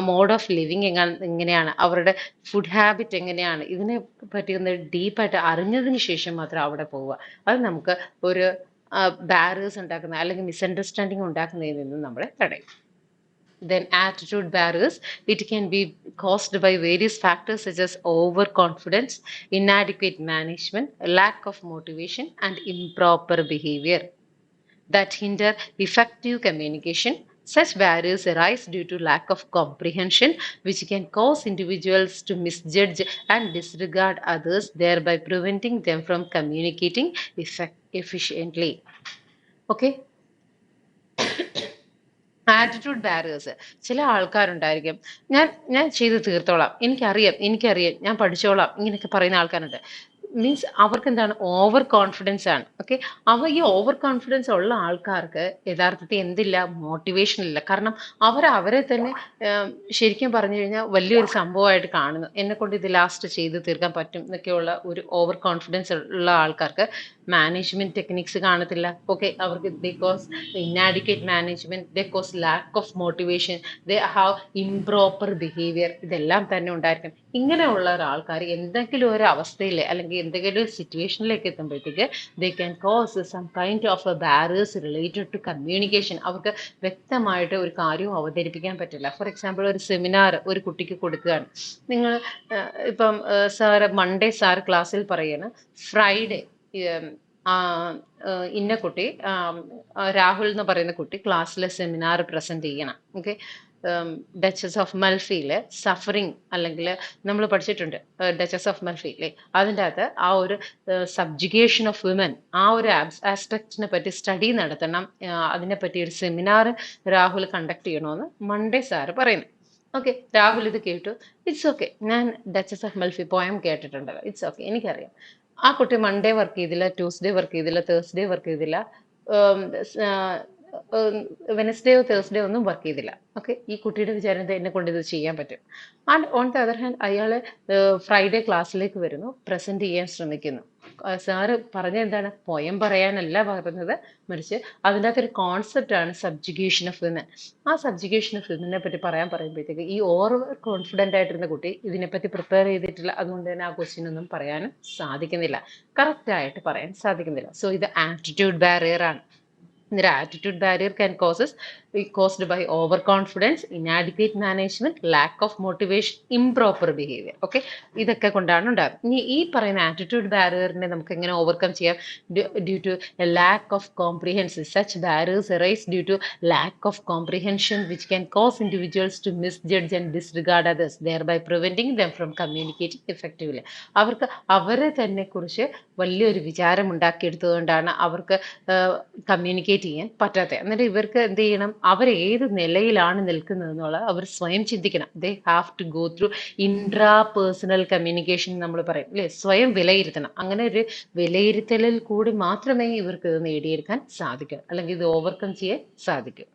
മോഡ് ഓഫ് ലിവിങ് എങ്ങനെയാണ്, അവരുടെ ഫുഡ് ഹാബിറ്റ് എങ്ങനെയാണ്, ഇതിനെ പറ്റി ഒന്ന് ഡീപ്പായിട്ട് അറിഞ്ഞതിന് ശേഷം മാത്രം അവിടെ പോവുക. അത് നമുക്ക് ഒരു ബാരിയേഴ്സ് ഉണ്ടാക്കുന്ന അല്ലെങ്കിൽ മിസ്അണ്ടർസ്റ്റാൻഡിങ് ഉണ്ടാക്കുന്നതിൽ നിന്ന് നമ്മളെ തടയും. Then attitude barriers. It can be caused by various factors such as overconfidence, inadequate management, lack of motivation, and improper behavior that hinder effective communication. Such barriers arise due to lack of comprehension, which can cause individuals to misjudge and disregard others, thereby preventing them from communicating efficiently. Okay. Attitude barriers. ചില ആൾക്കാരുണ്ടായിരിക്കും, ഞാൻ ചെയ്ത് തീർത്തോളാം, എനിക്കറിയാം, ഞാൻ പഠിച്ചോളാം, ഇങ്ങനെയൊക്കെ പറയുന്ന ആൾക്കാരുണ്ട്. Means അവർക്ക് എന്താണ്, ഓവർ കോൺഫിഡൻസ് ആണ്. ഓക്കെ, ഈ ഓവർ കോൺഫിഡൻസ് ഉള്ള ആൾക്കാർക്ക് യഥാർത്ഥത്തിൽ എന്തില്ല, മോട്ടിവേഷൻ ഇല്ല. കാരണം അവരെ തന്നെ ശരിക്കും പറഞ്ഞു കഴിഞ്ഞാൽ വലിയൊരു സംഭവമായിട്ട് കാണുന്നു, എന്നെ കൊണ്ട് ഇത് ലാസ്റ്റ് ചെയ്ത് തീർക്കാൻ പറ്റും എന്നൊക്കെയുള്ള ഒരു ഓവർ കോൺഫിഡൻസ് ഉള്ള ആൾക്കാർക്ക് മാനേജ്മെന്റ് ടെക്നിക്സ് കാണത്തില്ല. ഓക്കെ, അവർക്ക് they cause inadequate management, they cause lack of motivation, they have improper behaviour, ഇതെല്ലാം തന്നെ ഉണ്ടായിരിക്കും. ഇങ്ങനെയുള്ള ഒരാൾക്കാർ എന്തെങ്കിലും ഒരു അവസ്ഥയിൽ അല്ലെങ്കിൽ എന്തെങ്കിലും ഒരു സിറ്റുവേഷനിലേക്ക് എത്തുമ്പോഴത്തേക്ക് they can cause some kind of barriers related to communication. അവർക്ക് വ്യക്തമായിട്ട് ഒരു കാര്യവും അവതരിപ്പിക്കാൻ പറ്റില്ല. ഫോർ എക്സാമ്പിൾ, ഒരു സെമിനാർ ഒരു കുട്ടിക്ക് കൊടുക്കുകയാണ്. നിങ്ങൾ ഇപ്പം മൺഡേ സാർ ക്ലാസ്സിൽ പറയാണ്, ഫ്രൈഡേ ഇന്ന കുട്ടി, രാഹുൽ എന്ന് പറയുന്ന കുട്ടി ക്ലാസ്സിലെ സെമിനാർ പ്രസന്റ് ചെയ്യണം. ഓക്കെ, ഡച്ചസ് ഓഫ് മൽഫിയിലെ സഫറിങ്, അല്ലെങ്കിൽ നമ്മൾ പഠിച്ചിട്ടുണ്ട് ഡച്ചസ് ഓഫ് മൽഫിയിലെ, അതിൻ്റെ അകത്ത് ആ ഒരു സബ്ജുഗേഷൻ ഓഫ് വിമൻ, ആ ഒരു ആസ്പെക്റ്റിനെ പറ്റി സ്റ്റഡി നടത്തണം, അതിനെപ്പറ്റി ഒരു സെമിനാർ രാഹുൽ കണ്ടക്ട് ചെയ്യണമെന്ന് മൺഡേ സാറ് പറയുന്നു. ഓക്കെ, രാഹുൽ ഇത് കേട്ടു. It's okay. ഞാൻ ഡച്ചസ് ഓഫ് മൽഫി പോയം കേട്ടിട്ടുണ്ടല്ലോ. It's okay. എനിക്കറിയാം. ആ കുട്ടി മൺഡേ വർക്ക് ചെയ്തില്ല, ട്യൂസ്ഡേ വർക്ക് ചെയ്തില്ല, തേഴ്സ്ഡേ വർക്ക് ചെയ്തില്ല, വെനസ്ഡേയോ തേഴ്സ്ഡേ ഒന്നും വർക്ക് ചെയ്തില്ല. ഓക്കെ, ഈ കുട്ടിയുടെ വിചാരം എന്താ, എന്നെ കൊണ്ട് ഇത് ചെയ്യാൻ പറ്റും. And on the other hand അയാൾ ഫ്രൈഡേ ക്ലാസ്സിലേക്ക് വരുന്നു, പ്രസന്റ് ചെയ്യാൻ ശ്രമിക്കുന്നു. സാറ് പറഞ്ഞ എന്താണ്, പോയം പറയാനല്ല പറഞ്ഞത്, മറിച്ച് അതിൻ്റെ അകത്തൊരു കോൺസെപ്റ്റ് ആണ് സബ്ജുഗേഷൻ ഓഫ് വിമൻ. ആ സബ്ജുഗേഷൻ ഓഫ് വിമനെ പറ്റി പറയുമ്പോഴത്തേക്ക് ഈ ഓവർ കോൺഫിഡൻ്റ് ആയിട്ടിരുന്ന കുട്ടി ഇതിനെപ്പറ്റി പ്രിപ്പയർ ചെയ്തിട്ടില്ല. അതുകൊണ്ട് തന്നെ ആ ക്വസ്റ്റ്യൻ ഒന്നും പറയാനും സാധിക്കുന്നില്ല, കറക്റ്റ് ആയിട്ട് പറയാൻ സാധിക്കുന്നില്ല. സോ ഇത് ആറ്റിറ്റ്യൂഡ് ബാരിയർ ആണ്. The attitude barrier can be caused by overconfidence, inadequate management, lack of motivation, improper behavior. Okay, ഇതൊക്കെ കൊണ്ടാണ് ഉണ്ടാകുന്നത്. ഇനി ഈ പറയുന്ന ആറ്റിറ്റ്യൂഡ് ബാരിയറിനെ നമുക്ക് എങ്ങനെ ഓവർകം ചെയ്യാം? Due to a lack of comprehension. Such barriers arise due to lack of comprehension which can cause individuals to misjudge and disregard others, thereby preventing them from communicating effectively. അവർക്ക് അവരെ തന്നെ കുറിച്ച് വലിയൊരു വിചാരം ഉണ്ടാക്കിയെടുത്തതുകൊണ്ടാണ് അവർക്ക് കമ്മ്യൂണിക്കേറ്റ് ചെയ്യാൻ പറ്റാത്തത്. എന്നിട്ട് ഇവർക്ക് എന്ത് ചെയ്യണം, അവർ ഏത് നിലയിലാണ് നിൽക്കുന്നത് എന്നുള്ളത് അവർ സ്വയം ചിന്തിക്കണം. They have to go through intrapersonal communication നമ്മൾ പറയും അല്ലേ, സ്വയം വിലയിരുത്തണം. അങ്ങനെ ഒരു വിലയിരുത്തലിൽ കൂടി മാത്രമേ ഇവർക്ക് ഇത് നേടിയെടുക്കാൻ സാധിക്കൂ, അല്ലെങ്കിൽ ഇത് ഓവർകം ചെയ്യാൻ സാധിക്കൂ.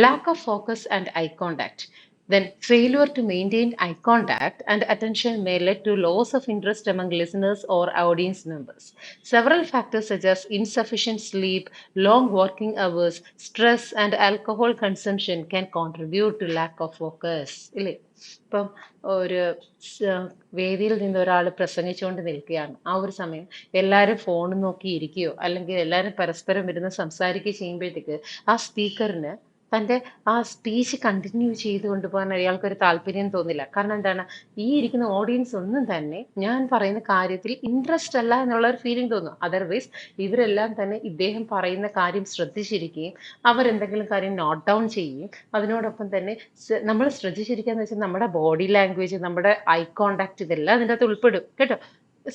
Lack of focus and eye contact. Then failure to maintain eye contact and attention may lead to loss of interest among listeners or audience members. Several factors such as insufficient sleep, long working hours, stress, and alcohol consumption can contribute to lack of focus. ഇല്ലേ, ഇപ്പം ഒരു വേദിയിൽ നിന്ന് ഒരാൾ പ്രസംഗിച്ചുകൊണ്ട് നിൽക്കുകയാണ്. ആ ഒരു സമയം എല്ലാവരും ഫോൺ നോക്കി ഇരിക്കുകയോ അല്ലെങ്കിൽ എല്ലാവരും പരസ്പരം ഇരുന്ന് സംസാരിക്കുകയോ ചെയ്യുമ്പോഴത്തേക്ക് ആ സ്പീക്കറിന് തൻ്റെ ആ സ്പീച്ച് കണ്ടിന്യൂ ചെയ്ത് കൊണ്ടുപോകാൻ അയാൾക്കൊരു താല്പര്യം തോന്നില്ല. കാരണം എന്താണ്, ഈ ഇരിക്കുന്ന ഓഡിയൻസ് ഒന്നും തന്നെ ഞാൻ പറയുന്ന കാര്യത്തിൽ ഇൻട്രസ്റ്റ് അല്ല എന്നുള്ള ഒരു ഫീലിംഗ് തോന്നും. അതർവൈസ് ഇവരെല്ലാം തന്നെ ഇദ്ദേഹം പറയുന്ന കാര്യം ശ്രദ്ധിച്ചിരിക്കുകയും അവരെന്തെങ്കിലും കാര്യം നോട്ട് ഡൗൺ ചെയ്യുകയും അതിനോടൊപ്പം തന്നെ നമ്മൾ ശ്രദ്ധിച്ചിരിക്കുക എന്ന് വെച്ചാൽ നമ്മുടെ ബോഡി ലാംഗ്വേജ്, നമ്മുടെ ഐ കോണ്ടാക്ട്, ഇതെല്ലാം അതിൻ്റെ അകത്ത് ഉൾപ്പെടും കേട്ടോ.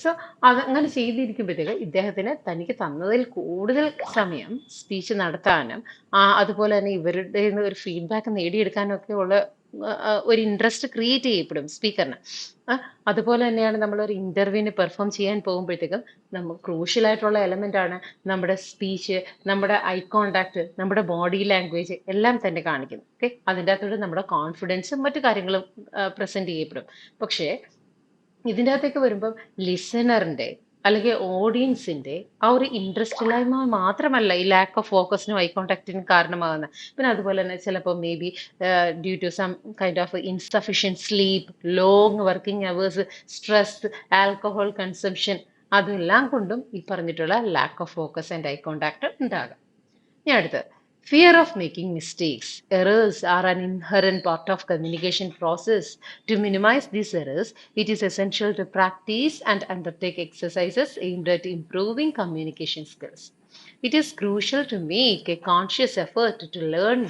സോ അതങ്ങനെ ചെയ്തിരിക്കുമ്പോഴത്തേക്ക് ഇദ്ദേഹത്തിന് തനിക്ക് തന്നതിൽ കൂടുതൽ സമയം സ്പീച്ച് നടത്താനും അതുപോലെ തന്നെ ഇവരുടെ ഒരു ഫീഡ്ബാക്ക് നേടിയെടുക്കാനും ഒക്കെ ഉള്ള ഒരു ഇൻട്രസ്റ്റ് ക്രിയേറ്റ് ചെയ്യപ്പെടും സ്പീക്കറിന്. അതുപോലെ തന്നെയാണ് നമ്മളൊരു ഇന്റർവ്യൂവിന് പെർഫോം ചെയ്യാൻ പോകുമ്പോഴത്തേക്കും നമുക്ക് ക്രൂഷ്യൽ ആയിട്ടുള്ള എലമെന്റ് ആണ് നമ്മുടെ സ്പീച്ച്, നമ്മുടെ ഐ കോണ്ടാക്ട്, നമ്മുടെ ബോഡി ലാംഗ്വേജ് എല്ലാം തന്നെ കാണിക്കുന്നു. ഓക്കെ, അതിൻ്റെ അകത്തോടെ നമ്മുടെ കോൺഫിഡൻസും മറ്റു കാര്യങ്ങളും പ്രസന്റ് ചെയ്യപ്പെടും. പക്ഷേ ഇതിൻ്റെ അകത്തേക്ക് വരുമ്പം ലിസണറിന്റെ അല്ലെങ്കിൽ ഓഡിയൻസിന്റെ ആ ഒരു ഇൻട്രസ്റ്റ് ഇല്ലായ്മ മാത്രമല്ല ഈ ലാക്ക് ഓഫ് ഫോക്കസിനും ഐ കോണ്ടാക്റ്റിനും കാരണമാകുന്നത്. പിന്നെ അതുപോലെ തന്നെ ചിലപ്പോൾ may be due to some kind of insufficient sleep, long working hours, stress, alcohol consumption, അതെല്ലാം കൊണ്ടും ഈ പറഞ്ഞിട്ടുള്ള lack of focus and eye contact ഉണ്ടാകാം. ഇനി അടുത്തത് fear of making mistakes. Errors are an inherent part of communication process. To minimize these errors, it is essential to practice and undertake exercises aimed at improving communication skills. It is crucial to make a conscious effort to learn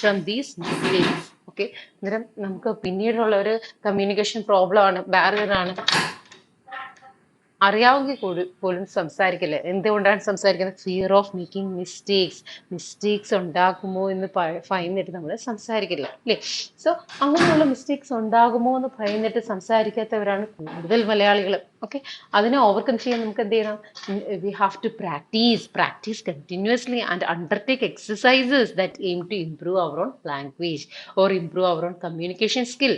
from these mistakes. Okay, അന്നേരം നമുക്ക് പിന്നീടുള്ള ഒരു communication problem ആണ്, barrier ആണ്. അറിയാവുമെങ്കിൽ പോലും സംസാരിക്കില്ല. എന്തുകൊണ്ടാണ് സംസാരിക്കുന്നത്? ഫിയർ ഓഫ് മേക്കിംഗ് മിസ്റ്റേക്സ് ഉണ്ടാകുമോ എന്ന് ഭയന്നിട്ട് നമ്മൾ സംസാരിക്കില്ല അല്ലേ. സോ അങ്ങനെയുള്ള മിസ്റ്റേക്സ് ഉണ്ടാകുമോ എന്ന് ഭയന്നിട്ട് സംസാരിക്കാത്തവരാണ് കൂടുതൽ മലയാളികൾ. ഓക്കെ, അതിനെ ഓവർകം ചെയ്യാൻ നമുക്ക് എന്ത് ചെയ്യണം? We have to practice continuously and undertake exercises that aim to improve our own language or improve our own communication skill.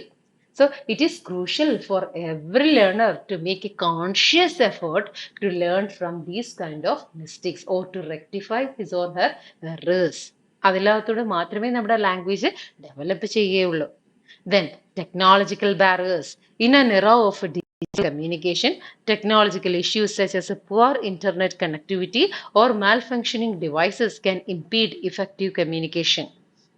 So it is crucial for every learner to make a conscious effort to learn from these kind of mistakes or to rectify his or her errors. അതിലകത്തൂടെ മാത്രമേ നമ്മുടെ language develop ചെയ്യുകയുള്ളൂ. Then technological barriers. In an era of digital communication, technological issues such as poor internet connectivity or malfunctioning devices can impede effective communication.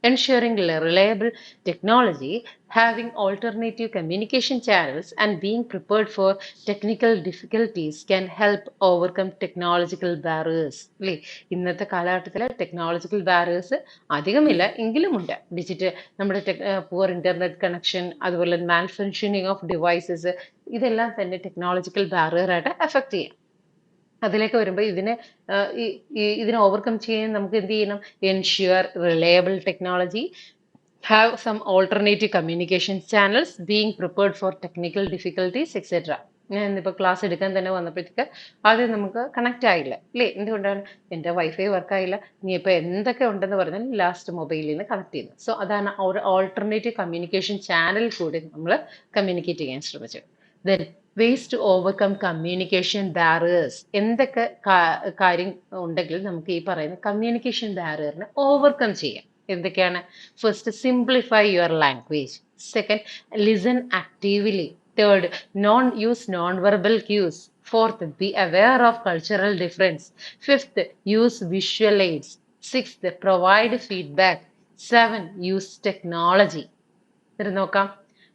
Ensuring reliable technology, having alternative communication channels, and being prepared for technical difficulties can help overcome technological barriers. അല്ലേ, ഇന്നത്തെ കാലഘട്ടത്തിൽ technological barriers അധികമില്ല എങ്കിലുമുണ്ട്. നമ്മുടെ poor internet connection, അതുപോലെ മാൽ functioning of devices, ഇതെല്ലാം തന്നെ technological ബാരിയറായിട്ട് effect ചെയ്യും. അതിലേക്ക് വരുമ്പോൾ ഇതിനെ ഓവർകം ചെയ്യാൻ നമുക്ക് എന്ത് ചെയ്യണം? Ensure reliable technology, have some alternative communication channels being prepared for technical difficulties, etc. ഞാൻ ഇന്നിപ്പോൾ ക്ലാസ് എടുക്കാൻ തന്നെ വന്നപ്പോഴത്തേക്ക് ആദ്യം നമുക്ക് കണക്ട് ആയില്ല അല്ലേ? എന്തുകൊണ്ടാണ്? എൻ്റെ വൈഫൈ വർക്ക് ആയില്ല. ഇനിയിപ്പോൾ എന്തൊക്കെ ഉണ്ടെന്ന് പറഞ്ഞാൽ ലാസ്റ്റ് മൊബൈലിൽ നിന്ന് കണക്ട് ചെയ്യുന്നു. സോ അതാണ് ഒരു ഓൾട്ടർനേറ്റീവ് കമ്മ്യൂണിക്കേഷൻ ചാനൽ കൂടി നമ്മൾ കമ്മ്യൂണിക്കേറ്റ് ചെയ്യാൻ ശ്രമിച്ചു. Then ways to overcome communication barriers. എന്തൊക്കെ കാര്യം ഉണ്ടെങ്കിൽ നമുക്ക് ഈ പറയുന്ന കമ്മ്യൂണിക്കേഷൻ ബാരിയറിനെ ഓവർകം ചെയ്യാം. എന്തൊക്കെയാണ്? First, simplify your language. Second, listen actively. Third, use non verbal quiz. Fourth, be aware of cultural difference. Fifth, use visual AIDS. Sixth, provide feedback. Seven, use technology. ഇത് നോക്കാം.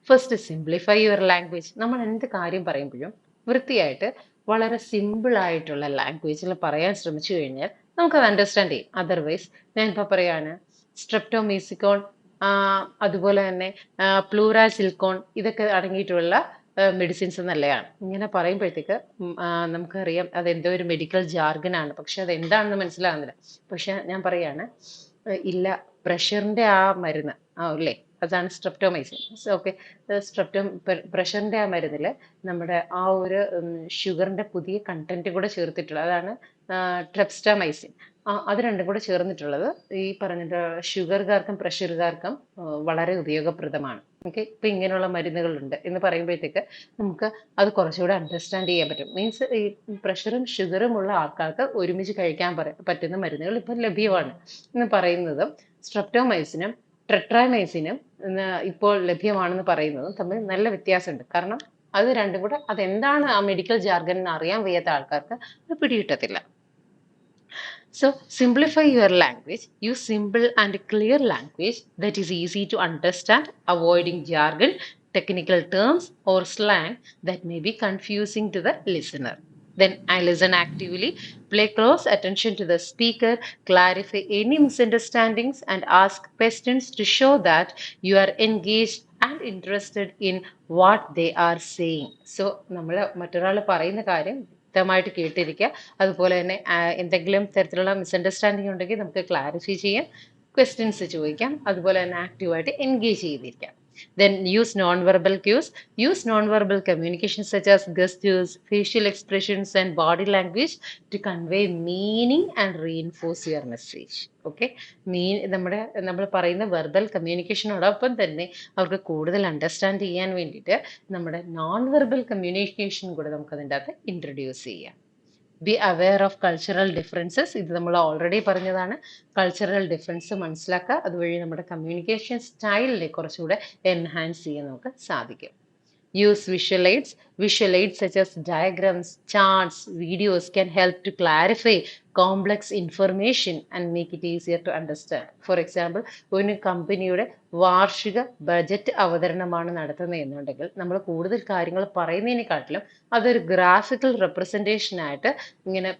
First, simplify your language. നമ്മൾ എന്ത് കാര്യം പറയുമ്പോഴും വൃത്തിയായിട്ട് വളരെ simple ആയിട്ടുള്ള ലാംഗ്വേജിൽ പറയാൻ ശ്രമിച്ചു കഴിഞ്ഞാൽ നമുക്കത് അണ്ടർസ്റ്റാൻഡ് ചെയ്യും. അതർവൈസ് ഞാനിപ്പോൾ പറയാണ് സ്ട്രെപ്റ്റോമീസിക്കോൺ, അതുപോലെ തന്നെ പ്ലൂറാസിൽക്കോൺ, ഇതൊക്കെ അടങ്ങിയിട്ടുള്ള മെഡിസിൻസ് നല്ലതാണ്. ഇങ്ങനെ പറയുമ്പോഴത്തേക്ക് നമുക്കറിയാം അതെന്തോ ഒരു മെഡിക്കൽ ജാർഗനാണ്, പക്ഷെ അത് എന്താണെന്ന് മനസ്സിലാകുന്നില്ല. പക്ഷെ ഞാൻ പറയാണ്, ഇല്ല, പ്രഷറിന്റെ ആ മരുന്ന് അല്ലേ, അതാണ് സ്ട്രെപ്റ്റോമൈസിൻ. ഓക്കെ, പ്രഷറിന്റെ ആ മരുന്നിൽ നമ്മുടെ ആ ഒരു ഷുഗറിന്റെ പുതിയ കണ്ടന്റ് കൂടെ ചേർത്തിട്ടുള്ളത്, അതാണ് ട്രെപ്സ്റ്റമൈസിൻ. അത് രണ്ടും കൂടെ ചേർന്നിട്ടുള്ളത് ഈ പറഞ്ഞിട്ട് ഷുഗർകാർക്കും പ്രഷറുകാർക്കും വളരെ ഉപയോഗപ്രദമാണ്. ഓക്കെ, ഇപ്പൊ ഇങ്ങനെയുള്ള മരുന്നുകളുണ്ട് എന്ന് പറയുമ്പോഴത്തേക്ക് നമുക്ക് അത് കുറച്ചുകൂടെ അണ്ടർസ്റ്റാൻഡ് ചെയ്യാൻ പറ്റും. മീൻസ് ഈ പ്രഷറും ഷുഗറും ഉള്ള ആൾക്കാർക്ക് ഒരുമിച്ച് കഴിക്കാൻ പറ്റുന്ന മരുന്നുകൾ ഇപ്പം ലഭ്യമാണ് എന്ന് പറയുന്നതും സ്ട്രെപ്റ്റോമൈസിനും ടെട്രാമൈസിനും ഇപ്പോൾ ലഭ്യമാണെന്ന് പറയുന്നതും തമ്മിൽ നല്ല വ്യത്യാസമുണ്ട്. കാരണം അത് രണ്ടും കൂടെ അതെന്താണ് ആ മെഡിക്കൽ ജാർഗൻ എന്ന് അറിയാൻ വയ്യാത്ത ആൾക്കാർക്ക് അത് പിടികിട്ടത്തില്ല. So, simplify your language. Use simple and clear language that is easy to understand, avoiding jargon, technical terms, or slang that may be confusing to the listener. Then I listen actively, pay close attention to the speaker, clarify any misunderstandings, and ask questions to show that you are engaged and interested in what they are saying. So, നമ്മൾ മറ്റൊരാൾ പറയുന്ന കാര്യം വ്യക്തമായിട്ട് കേട്ടിരിക്കുക. അതുപോലെ തന്നെ എന്തെങ്കിലും തരത്തിലുള്ള misunderstanding ഉണ്ടെങ്കിൽ നമുക്ക് ക്ലാരിഫൈ ചെയ്യാം, ക്വസ്റ്റ്യൻസ് ചോദിക്കാം, അതുപോലെ തന്നെ ആക്റ്റീവായിട്ട് engage ചെയ്തിരിക്കാം. Then use non-verbal cues. Use non-verbal communication such as gestures, facial expressions, and body language to convey meaning and reinforce your message. Okay, നമ്മൾ പറയുന്ന വെർബൽ കമ്മ്യൂണിക്കേഷനോടൊപ്പം തന്നെ അവർക്ക് കൂടുതൽ അണ്ടർസ്റ്റാൻഡ് ചെയ്യാൻ വേണ്ടിയിട്ട് നമ്മുടെ നോൺ വെർബൽ കമ്മ്യൂണിക്കേഷൻ കൂടെ നമുക്ക് അതിൻ്റെ അകത്ത് ഇൻട്രൊഡ്യൂസ് ചെയ്യാം. Be aware of cultural differences. ഇത് നമ്മൾ ഓൾറെഡി പറഞ്ഞതാണ്. കൾച്ചറൽ ഡിഫറൻസ് മനസ്സിലാക്കുക, അതുവഴി നമ്മുടെ കമ്മ്യൂണിക്കേഷൻ സ്റ്റൈലിനെ കുറച്ചുകൂടെ എൻഹാൻസ് ചെയ്യാൻ നമുക്ക് സാധിക്കും. Use visual aids. Visual aids such as diagrams, charts, videos can help to clarify complex information and make it easier to understand. For example, ഒരു കമ്പനിയുടെ വാർഷിക ബജറ്റ് അവതരണമാണ് നടത്തുന്നതെന്നുണ്ടെങ്കിൽ നമ്മൾ കൂടുതൽ കാര്യങ്ങൾ പറയുന്നതിനെക്കാട്ടിലും അതൊരു ഗ്രാഫിക്കൽ റെപ്രസെൻറ്റേഷൻ ആയിട്ട് ഇങ്ങനെ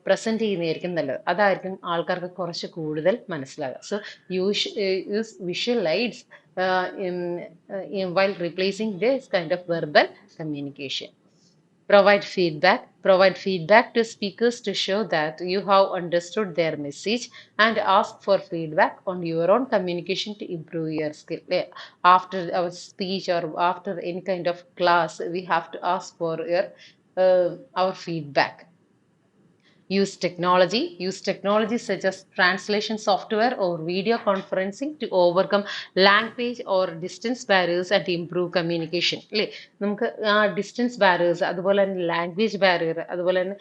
പ്രസന്റ് ചെയ്യുന്നതായിരിക്കും നല്ലത്. അതായിരിക്കും ആൾക്കാർക്ക് കുറച്ച് കൂടുതൽ മനസ്സിലാകുക. So use visual aids while replacing this kind of verbal communication. Provide feedback. Provide feedback to speakers to show that you have understood their message, and ask for feedback on your own communication to improve your skill. After our speech or after any kind of class, we have to ask for our feedback. Use technology. Use technology such as translation software or video conferencing to overcome language or distance barriers and improve communication. അല്ലേ, നമുക്ക് ആ distance barriers, അതുപോലെ തന്നെ language barrier, അതുപോലെ തന്നെ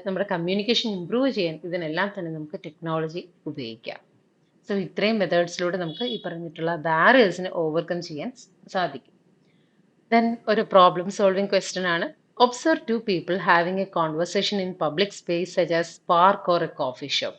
നമ്മുടെ communication improve ചെയ്യാൻ ഇതിനെല്ലാം തന്നെ നമുക്ക് ടെക്നോളജി ഉപയോഗിക്കാം. സോ ഇത്രയും മെത്തേഡ്സിലൂടെ നമുക്ക് ഈ പറഞ്ഞിട്ടുള്ള ബാരിയേഴ്സിനെ ഓവർകം ചെയ്യാൻ സാധിക്കും. ദെൻ ഒരു പ്രോബ്ലം സോൾവിങ് ക്വസ്റ്റ്യൻ ആണ്. Observe two people having a conversation in public space such as park or a coffee shop.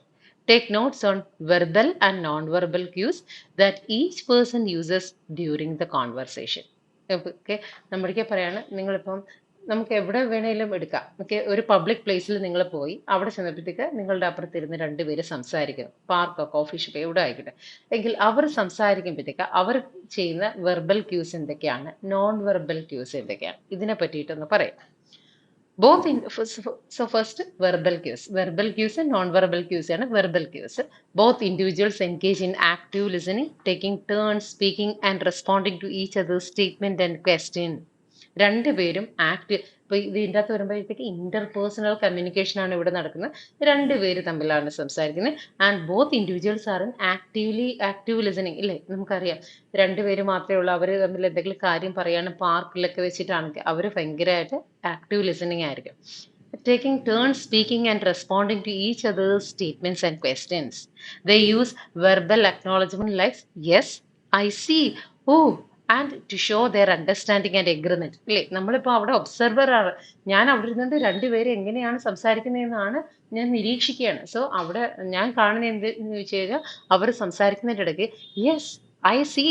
Take notes on verbal and non-verbal cues that each person uses during the conversation. Okay, നമ്മൾക്ക് പറയാണ്, നിങ്ങളിപ്പം നമുക്ക് എവിടെ വേണേലും എടുക്കാം. Okay, ഒരു public പ്ലേസിൽ നിങ്ങൾ പോയി അവിടെ ചെന്നപ്പോഴത്തേക്ക് നിങ്ങളുടെ അപ്പുറത്തിരുന്ന് രണ്ടുപേര് സംസാരിക്കുന്നു, പാർക്കോ കോഫി ഷോപ്പോ എവിടെ ആയിക്കോട്ടെ, എങ്കിൽ അവർ സംസാരിക്കുമ്പോഴത്തേക്ക് അവർ ചെയ്യുന്ന വെർബൽ ക്യൂസ് എന്തൊക്കെയാണ്, നോൺ വെർബൽ ക്യൂസ് എന്തൊക്കെയാണ്, ഇതിനെ പറ്റിയിട്ടൊന്ന് പറയാം. Both in so first verbal cues and non-verbal cues and verbal cues. Both individuals engage in active listening, taking turns speaking and responding to each other's statement and question. രണ്ടുപേരും active ഇപ്പൊ ഇതിൻ്റെ അകത്ത് വരുമ്പോഴത്തേക്ക് interpersonal communication ആണ് ഇവിടെ നടക്കുന്നത്. രണ്ടുപേര് തമ്മിലാണ് സംസാരിക്കുന്നത്. And both individuals are in active listening ഇല്ലേ, നമുക്കറിയാം രണ്ടുപേര് മാത്രമേ ഉള്ളൂ. അവർ തമ്മിൽ എന്തെങ്കിലും കാര്യം പറയാണ് പാർക്കിലൊക്കെ വെച്ചിട്ടാണെങ്കിൽ അവർ ഭയങ്കരമായിട്ട് ആക്റ്റീവ് ലിസണിങ് ആയിരിക്കും. Taking turns speaking and responding to each other's statements and questions. They use verbal acknowledgement like yes, I see, oh, and to show their understanding and agreement. ഇല്ലേ, നമ്മളിപ്പോൾ അവിടെ ഒബ്സർവർ ആണ്. ഞാൻ അവിടെ ഇരുന്നിട്ട് രണ്ടുപേരും എങ്ങനെയാണ് സംസാരിക്കുന്നതെന്നാണ് ഞാൻ നിരീക്ഷിക്കുകയാണ്. സോ അവിടെ ഞാൻ കാണുന്ന എന്ത് എന്ന് ചോദിച്ചു കഴിഞ്ഞാൽ അവർ സംസാരിക്കുന്നതിൻ്റെ ഇടയ്ക്ക് യെസ്, ഐ സീ,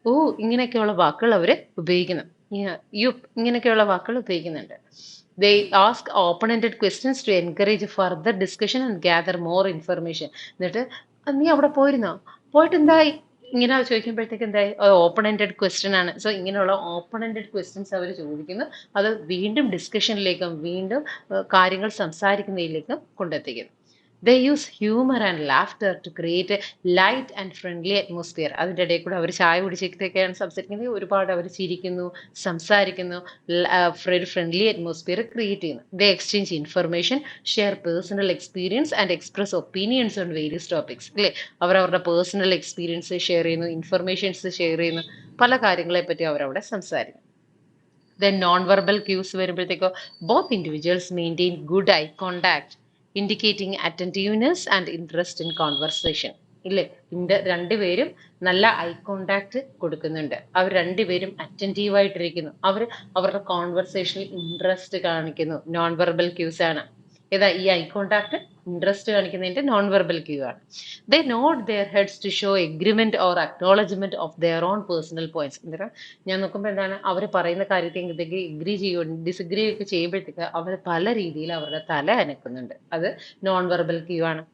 ഓ, ഇങ്ങനെയൊക്കെയുള്ള വാക്കുകൾ അവർ ഉപയോഗിക്കുന്നു. യു ഇങ്ങനെയൊക്കെയുള്ള വാക്കുകൾ ഉപയോഗിക്കുന്നുണ്ട്. They ask open-ended questions to encourage further discussion and gather more information. എന്നിട്ട് നീ അവിടെ പോയിരുന്നോ, പോയിട്ട് എന്തായി, ഇങ്ങനെ ചോദിക്കുമ്പോഴത്തേക്ക് എന്തായി, ഓപ്പൺ എൻഡഡ് ക്വസ്റ്റ്യൻ ആണ്. സോ ഇങ്ങനെയുള്ള ഓപ്പൺ എൻഡഡ് ക്വസ്റ്റ്യൻസ് അവർ ചോദിക്കുന്നു. അത് വീണ്ടും ഡിസ്കഷനിലേക്കും വീണ്ടും കാര്യങ്ങൾ സംസാരിക്കുന്നതിലേക്കും കൊണ്ടെത്തിക്കുന്നു. They use humor and laughter to create a light and friendly atmosphere. അതിൻ്റെ ഇടയിൽ കൂടെ അവർ ചായ കുടിച്ചിട്ടൊക്കെയാണ് സംസാരിക്കുന്നത്. ഒരുപാട് അവർ ചിരിക്കുന്നു, സംസാരിക്കുന്നു, ഒരു ഫ്രണ്ട്ലി അറ്റ്മോസ്ഫിയർ ക്രിയേറ്റ് ചെയ്യുന്നു. They exchange information, share personal experience and express opinions on various topics. അല്ലേ, അവരവരുടെ പേഴ്സണൽ എക്സ്പീരിയൻസ് ഷെയർ ചെയ്യുന്നു, ഇൻഫർമേഷൻസ് ഷെയർ ചെയ്യുന്നു, പല കാര്യങ്ങളെ പറ്റി അവരവിടെ സംസാരിക്കുന്നു. Then non-verbal cues വരുമ്പോഴത്തേക്കോ both individuals maintain good eye contact, indicating attentiveness and interest in conversation. ഇല്ലേ, രണ്ടുപേരും നല്ല ഐ കോണ്ടാക്ട് കൊടുക്കുന്നുണ്ട്. അവർ രണ്ടുപേരും അറ്റൻറ്റീവ് ആയിട്ടിരിക്കുന്നു. അവരുടെ കോൺവെർസേഷനിൽ ഇൻട്രസ്റ്റ് കാണിക്കുന്നു. നോൺ വെർബൽ ക്യൂസ് ആണ്. ഏതാ ഈ ഐ കോണ്ടാക്ട് ഇൻട്രസ്റ്റ് കാണിക്കുന്നതിന്റെ നോൺ വെർബൽ ക്യൂ ആണ്. They nod their heads to show agreement or acknowledgement of their own personal points. എന്താ ഞാൻ നോക്കുമ്പോൾ എന്താണ്, അവർ പറയുന്ന കാര്യത്തേക്ക് എഗ്രി ചെയ്യുകയോ ഡിസഗ്രി ഒക്കെ ചെയ്യുമ്പോഴത്തേക്ക് അവർ പല രീതിയിൽ അവരുടെ തല അനക്കുന്നുണ്ട്. അത് നോൺ വെർബൽ ക്യൂ ആണ്.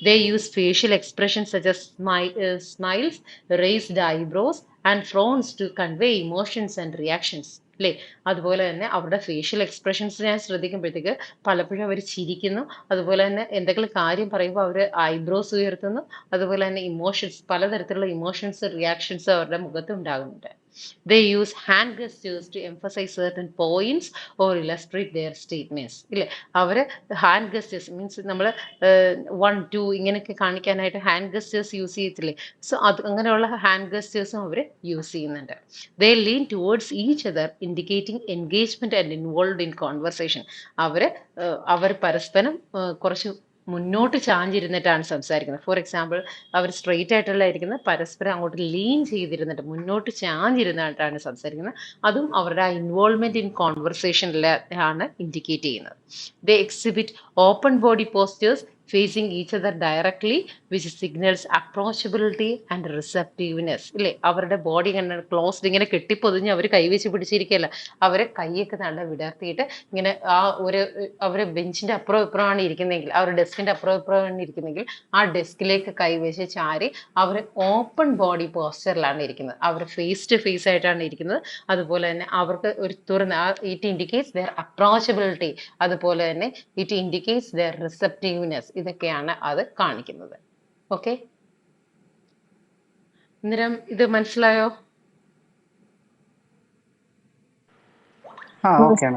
They use facial expressions such as smiles, raised eyebrows, and frowns to convey emotions and reactions. അല്ലേ, അതുപോലെ തന്നെ അവരുടെ ഫേഷ്യൽ എക്സ്പ്രഷൻസ് ഞാൻ ശ്രദ്ധിക്കുമ്പോഴത്തേക്ക് പലപ്പോഴും അവർ ചിരിക്കുന്നു. അതുപോലെ തന്നെ എന്തെങ്കിലും കാര്യം പറയുമ്പോൾ അവർ ഐബ്രോസ് ഉയർത്തുന്നു. അതുപോലെ തന്നെ ഇമോഷൻസ്, പലതരത്തിലുള്ള ഇമോഷൻസ് റിയാക്ഷൻസ് അവരുടെ മുഖത്ത് ഉണ്ടാകുന്നുണ്ട്. They use hand gestures to emphasize certain points or illustrate their statements. ഇല്ലേ, അവർ ഹാൻഡ് ഗസ്റ്റേഴ്സ് മീൻസ് നമ്മൾ 1 2 ഇങ്ങനെയൊക്കെ കാണിക്കാനായിട്ട് ഹാൻഡ് ഗസ്റ്റേഴ്സ് യൂസ് ചെയ്യത്തില്ലേ. സോ അങ്ങനെയുള്ള ഹാൻഡ് ഗസ്റ്റേഴ്സും അവർ യൂസ് ചെയ്യുന്നുണ്ട്. They lean towards each other, indicating engagement and involved in conversation. അവർ പരസ്പരം കുറച്ച് മുന്നോട്ട് ചാഞ്ഞിരുന്നിട്ടാണ് സംസാരിക്കുന്നത്. ഫോർ എക്സാമ്പിൾ, അവർ സ്ട്രെയിറ്റ് ആയിട്ടുള്ള ഇരിക്കുന്നത്, പരസ്പരം അങ്ങോട്ട് ലീൻ ചെയ്തിരുന്നിട്ട് മുന്നോട്ട് ചാഞ്ഞിരുന്നിട്ടാണ് സംസാരിക്കുന്നത്. അതും അവരുടെ ഇൻവോൾവ്മെന്റ് ഇൻ കോൺവെർസേഷനിലാണ് ഇൻഡിക്കേറ്റ് ചെയ്യുന്നത്. They exhibit open body postures facing each other directly, which signals approachability and receptiveness. ഇല്ലേ, അവരുടെ ബോഡി കണ്ട ക്ലോസ്ഡ്, ഇങ്ങനെ കെട്ടിപ്പൊതിഞ്ഞ് അവർ കൈവച്ച് പിടിച്ചിരിക്കുകയല്ല, അവരെ കൈയൊക്കെ നല്ല വിടർത്തിയിട്ട് ഇങ്ങനെ അവർ ബെഞ്ചിന്റെ അപ്പുറം ഇപ്പുറമാണ് ഇരിക്കുന്നതെങ്കിൽ, അവർ ഡെസ്കിന്റെ അപ്പുറം ഇപ്പുറമാണ് ഇരിക്കുന്നെങ്കിൽ ആ ഡെസ്കിലേക്ക് കൈവച്ച് ചാരി അവർ ഓപ്പൺ ബോഡി പോസ്റ്ററിലാണ് ഇരിക്കുന്നത്. അവർ ഫേസ് ടു ഫേസ് ആയിട്ടാണ് ഇരിക്കുന്നത്. അതുപോലെ തന്നെ അവർക്ക് ഒരു തുറന്ന, ഇറ്റ് ഇൻഡിക്കേറ്റ്സ് ദെയർ അപ്രോച്ചബിലിറ്റി, അതുപോലെ തന്നെ ഇറ്റ് ഇൻഡിക്കേറ്റ്സ് ദെയർ റിസപ്റ്റീവ്നെസ്. ഇതൊക്കെയാണ് അത് കാണിക്കുന്നത്. ഓക്കെ, അന്നേരം ഇത് മനസ്സിലായോ? ഓക്കെ.